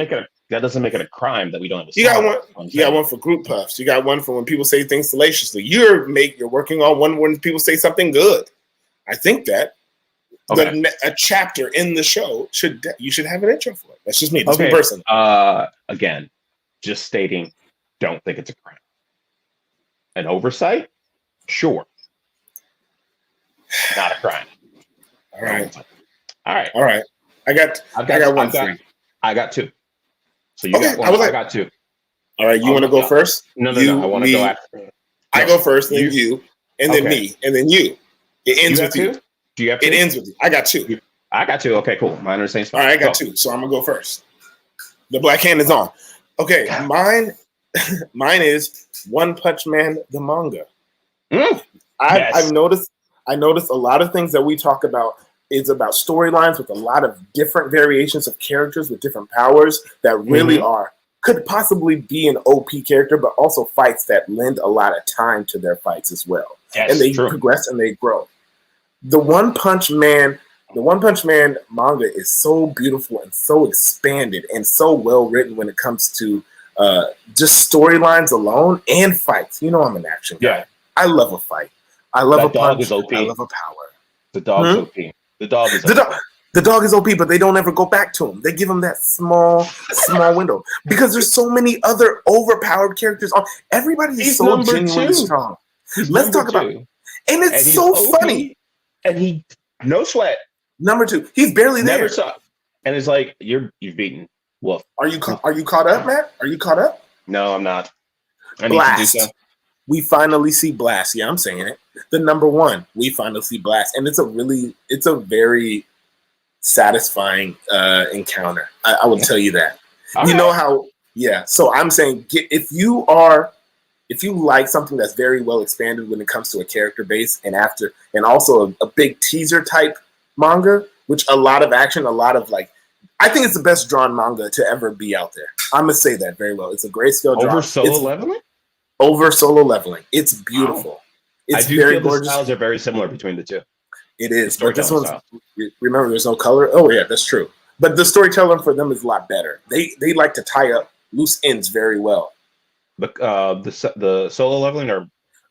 That doesn't make it a crime that we don't have a song. You got one for group puffs. You got one for when people say things salaciously. You're working on one when people say something good. I think that a chapter in the show you should have an intro for it. That's just me. That's me personally. Again, just stating, don't think it's a crime. An oversight, sure, not a crime. All right. I got one for you. I got 2. So you got one. I got 2. All right, you want to go first? No. I want to go after. I go first, then you, and then me, and then you. It ends with you. Do you have two? It ends with you. I got two. I got two. Okay, cool. Mine are the same spot. All right, I got two. So I'm gonna go first. The black hand is on. Okay, mine is One Punch Man, the manga. I've noticed a lot of things that we talk about is about storylines with a lot of different variations of characters with different powers that really could possibly be an OP character, but also fights that lend a lot of time to their fights as well. Yes, and they progress and they grow. The One Punch Man manga is so beautiful and so expanded and so well written when it comes to just storylines alone and fights. You know, I'm an action guy. Yeah. I love a fight. I love a punch. I love a power. The dog's OP. The dog is OP. The dog is OP, but they don't ever go back to him. They give him that small window because there's so many other overpowered characters. Everybody is so genuinely strong. Let's talk about it. And it's so funny. And he no sweat. Number 2, he's barely there. Never saw. And it's like you've beaten Wolf. Are you caught up, Matt? Are you caught up? No, I'm not. I Blast. Need to do so. We finally see Blast. Yeah, I'm saying it. The number 1. We finally see Blast, and it's a very satisfying encounter. I will tell you that. You know how? Yeah. So I'm saying, if you like something that's very well expanded when it comes to a character base, and also a big teaser type manga, which a lot of action, a lot of I think it's the best drawn manga to ever be out there. I'm gonna say that very well. It's a grayscale draw. Over Solo Leveling. It's beautiful. Wow. It's very gorgeous. The styles are very similar between the two. It is, but this one's remember there's no color. Oh yeah, that's true. But the storytelling for them is a lot better. They like to tie up loose ends very well. The Solo Leveling or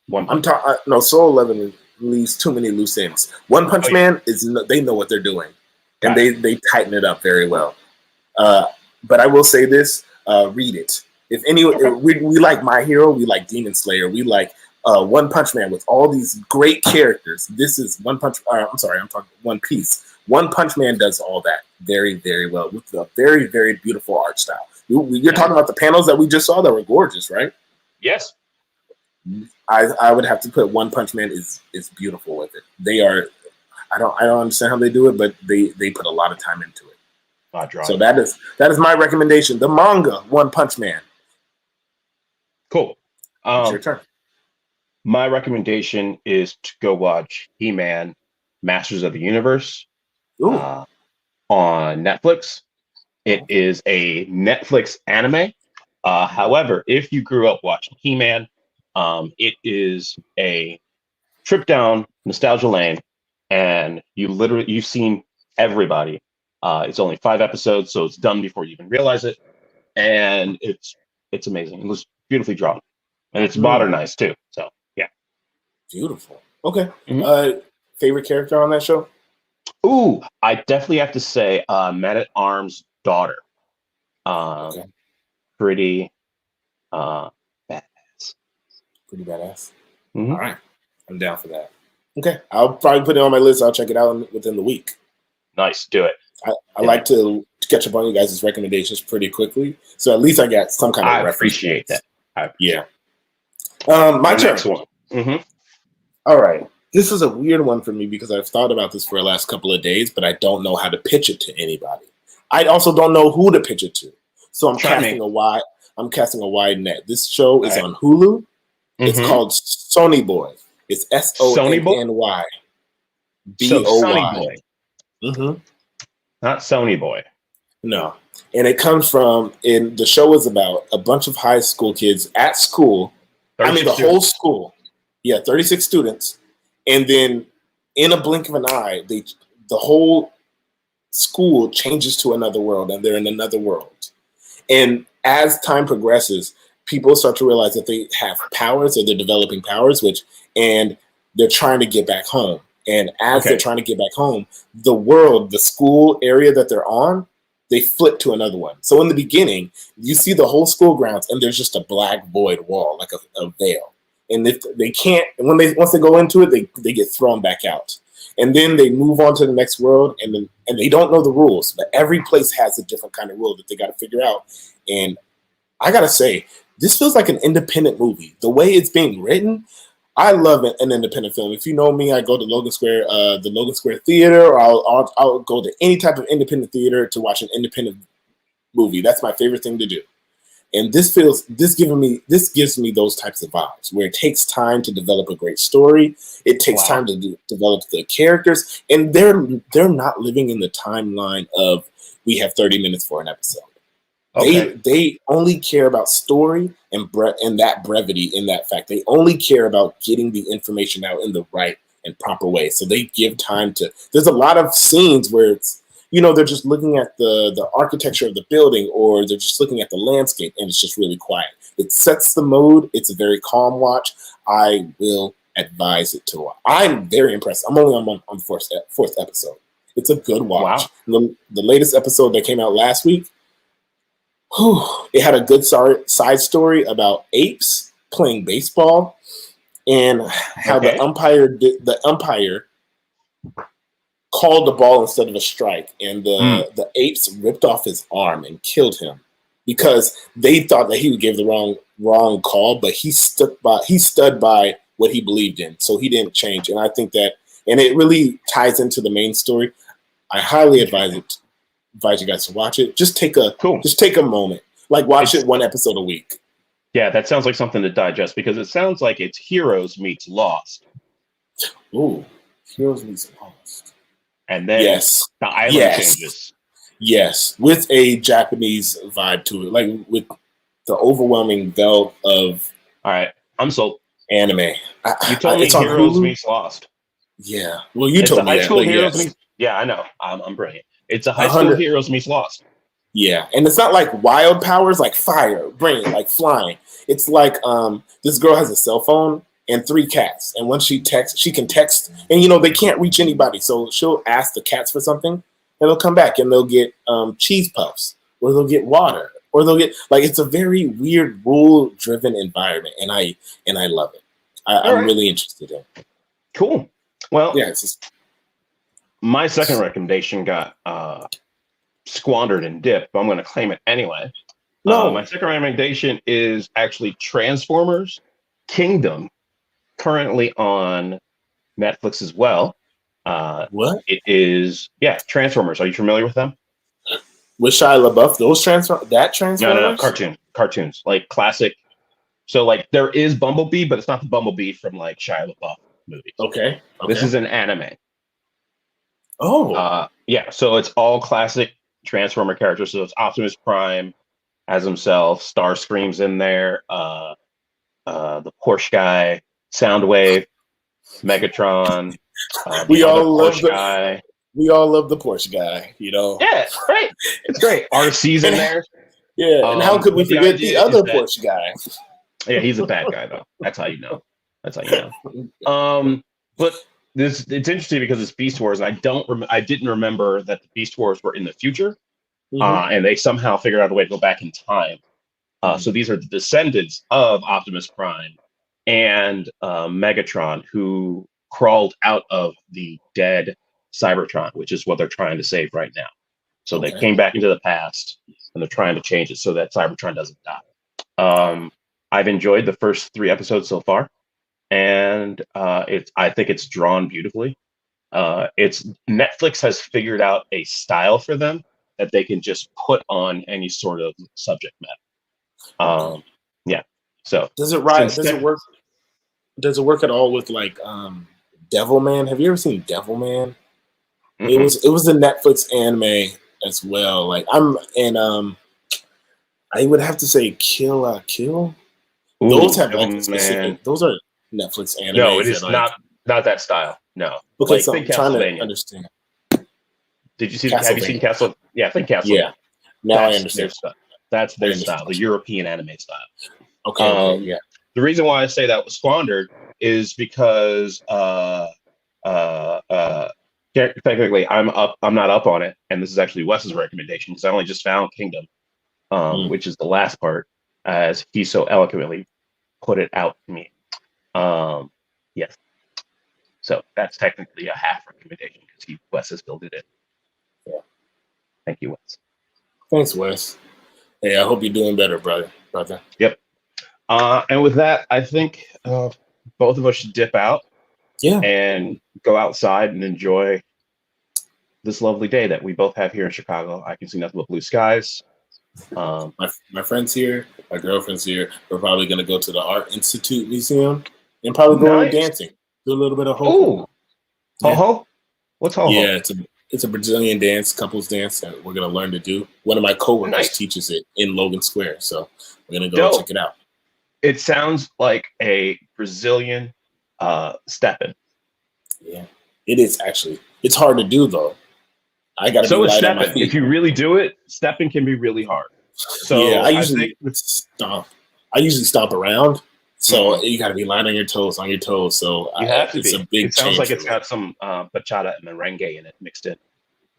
One Punch? No, Solo Leveling leaves too many loose ends. One Punch Man they know what they're doing, and they tighten it up very well. But I will say this: read it. If we like My Hero, we like Demon Slayer, we like One Punch Man with all these great characters. This is One Punch. I'm sorry, I'm talking One Piece. One Punch Man does all that very, very well with a very, very beautiful art style. You're talking about the panels that we just saw that were gorgeous, right? Yes. I would have to put One Punch Man is beautiful with it. They are. I don't understand how they do it, but they put a lot of time into it. So that is my recommendation. The manga One Punch Man. Cool. It's your turn. My recommendation is to go watch He-Man, Masters of the Universe on Netflix. It is a Netflix anime. However, if you grew up watching He-Man, it is a trip down nostalgia lane, and you've seen everybody. It's only 5 episodes, so it's done before you even realize it, and it's amazing. It was beautifully drawn, and it's modernized too. So yeah, beautiful. Okay, favorite character on that show? Ooh, I definitely have to say Man at Arms' daughter. Pretty badass. Pretty badass. Mm-hmm. All right, I'm down for that. Okay, I'll probably put it on my list. I'll check it out within the week. Nice, do it. I like to catch up on you guys' recommendations pretty quickly, so at least I got some kind of reference. I appreciate that. My turn. Next one. Mm-hmm. All right. This is a weird one for me because I've thought about this for the last couple of days, but I don't know how to pitch it to anybody. I also don't know who to pitch it to, so I'm casting a wide net. This show is on Hulu. Mm-hmm. It's called Sonny Boy. It's SONNY BOY. Mm-hmm. Not Sony Boy. No. And it comes from, and the show is about a bunch of high school kids at school. Whole school. Yeah, 36 students. And then in a blink of an eye, the whole school changes to another world, and they're in another world. And as time progresses, people start to realize that they have powers, or they're developing powers, and they're trying to get back home. And as they're trying to get back home, the school area that they're on, they flip to another one. So in the beginning, you see the whole school grounds, and there's just a black void wall, like a veil. And if they can't, once they go into it, they get thrown back out. And then they move on to the next world, and they don't know the rules. But every place has a different kind of rule that they got to figure out. And I gotta say, this feels like an independent movie. The way it's being written, I love an independent film. If you know me, I go to Logan Square, the Logan Square Theater, or I'll go to any type of independent theater to watch an independent movie. That's my favorite thing to do. And this gives me those types of vibes where it takes time to develop a great story. It takes time to develop the characters, and they're not living in the timeline of we have 30 minutes for an episode. Okay. They only care about story and that brevity in that fact. They only care about getting the information out in the right and proper way. So they give time to. There's a lot of scenes where it's, they're just looking at the architecture of the building, or they're just looking at the landscape, and it's just really quiet. It sets the mood. It's a very calm watch. I will advise it to watch. I'm very impressed. I'm only on the fourth episode. It's a good watch. Wow. The latest episode that came out last week, it had a good side story about apes playing baseball, and how the umpire called the ball instead of a strike, and the apes ripped off his arm and killed him because they thought that he gave the wrong call, but he stood by what he believed in, so he didn't change. And I think that, and it really ties into the main story. I highly advise you guys to watch it. Just take a moment, watch it one episode a week. Yeah, that sounds like something to digest, because it sounds like it's Heroes meets Lost. Ooh, Heroes meets Lost. And then the island changes. Yes, with a Japanese vibe to it, like with the overwhelming belt of. All right, I'm sold. Anime. You told me Heroes meets Lost. Yeah, well, you told me high that. School Heroes meets. Yeah, I know. I'm brilliant. It's a High School Heroes meets Lost. Yeah, and it's not like wild powers like fire, brain, like flying. It's like this girl has a cell phone and 3 cats, and when she can text, and they can't reach anybody, so she'll ask the cats for something, and they'll come back and they'll get cheese puffs, or they'll get water, or they'll get it's a very weird rule-driven environment, and I love it. I'm really interested in it. Cool. Well, yeah, my second recommendation got squandered and dipped, but I'm going to claim it anyway. No, my second recommendation is actually Transformers Kingdom, currently on Netflix as well. What? It is, Transformers. Are you familiar with them? With Shia LaBeouf, Transformers? No, cartoons, like classic. So there is Bumblebee, but it's not the Bumblebee from Shia LaBeouf movies. Okay. This is an anime. Oh. So it's all classic Transformer characters. So it's Optimus Prime as himself, Starscream's in there, the Porsche guy, Soundwave, Megatron. We all love the Porsche guy, Yeah, right. It's great. RC's in there. Yeah, and how could we forget the other Porsche guy? Yeah, he's a bad guy though. That's how you know. But it's interesting because it's Beast Wars, and I didn't remember that the Beast Wars were in the future, and they somehow figured out a way to go back in time. So these are the descendants of Optimus Prime and Megatron, who crawled out of the dead Cybertron, which is what they're trying to save right now. So they came back into the past, and they're trying to change it so that Cybertron doesn't die. I've enjoyed the first 3 episodes so far, and I think it's drawn beautifully. Netflix has figured out a style for them that they can just put on any sort of subject matter. So does it work? Does it work at all with Devilman? Have you ever seen Devilman? Mm-hmm. It was a Netflix anime as well. I would have to say Kill la Kill. Ooh, those have specific. Those are Netflix anime. No, it is not that style. No. Okay, so I'm trying to understand. Did you see? Have you seen Castle? Yeah, I think Castle. Yeah. Now I understand. That's their style, the European anime style. Okay. Yeah. The reason why I say that was squandered is because technically I'm not up on it, and this is actually Wes's recommendation because I only just found Kingdom, which is the last part, as he so eloquently put it out to me. Yes. So that's technically a half recommendation because Wes has filled it in. Yeah. Thank you, Wes. Thanks, Wes. Hey, I hope you're doing better, brother. Yep. And with that, I think both of us should dip out, yeah, and go outside and enjoy this lovely day that we both have here in Chicago. I can see nothing but blue skies. My friend's here, my girlfriend's here. We're probably gonna go to the Art Institute Museum and probably go dancing, do a little bit of ho-ho. Ho-ho? What's ho-ho? Yeah, it's a Brazilian dance, couples dance that we're gonna learn to do. One of my coworkers teaches it in Logan Square, so we're gonna go check it out. It sounds like a Brazilian stepping. Yeah, it is actually. It's hard to do though. I gotta be light on my feet. If you really do it, stepping can be really hard. So yeah, I usually stomp. I usually stomp around. So you got to be light on your toes. So you have to it's be. A big it sounds like it's got some bachata and merengue in it mixed in.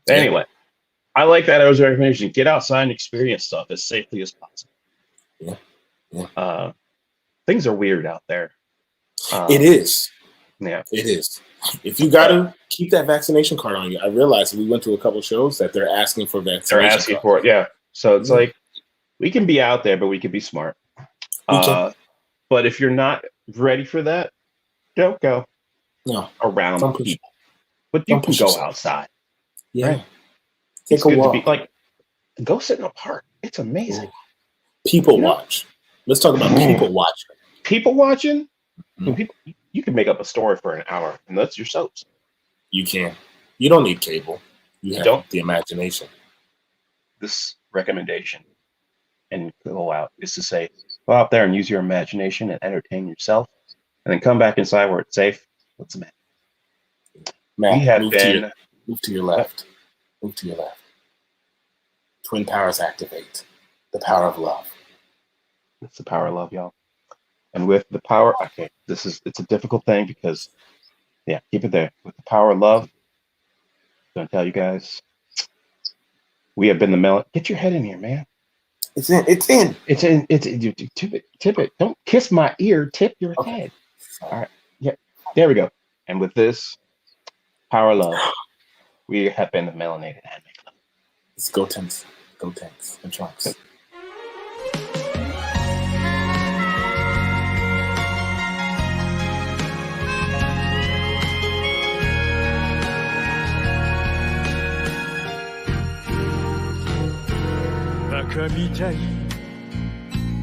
Anyway, I like that as a recommendation. Get outside and experience stuff as safely as possible. Yeah. Things are weird out there. It is. Yeah, it is. If you got to keep that vaccination card on you, I realized we went to a couple shows that they're asking for vaccination. They're asking for it, yeah. So it's like we can be out there, but we can be smart. But if you're not ready for that, don't go around people. But you can go outside. Yeah, right? Take a walk. Go sit in a park. It's amazing. People watch. Let's talk about people watching. People watching. People, you can make up a story for an hour, and that's your soaps. You can. You don't need cable. You have the imagination. This recommendation and go out is to say, go out there and use your imagination and entertain yourself, and then come back inside where it's safe. What's the matter? Matt, move to your left. Move to your left. Twin powers activate. The power of love. It's the power of love, y'all. And with the power, it's a difficult thing because, keep it there. With the power of love, I'm going to tell you guys, we have been the melon. Get your head in here, man. It's in. Tip it. Don't kiss my ear. Tip your head. All right. Yeah. There we go. And with this power of love, we have been the Melanated Anime Club. Let's go Tanks. Go Tanks and Trunks.バカみたい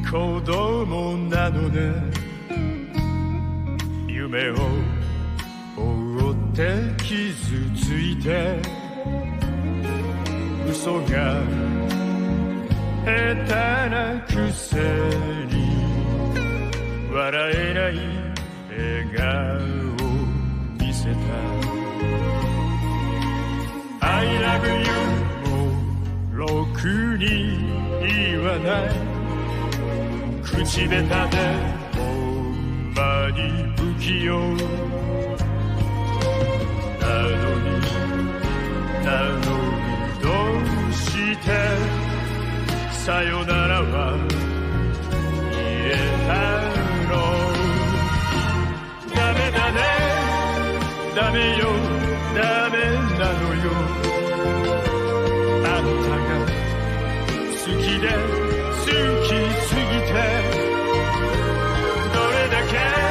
子供なのね夢を追って傷ついて嘘が下手なくせに笑えない笑顔見せた I love you ろくに言わない口下手でほんまに不器用なのにどうしてさよならは言えたのダメだねダメよダメなのよ好きで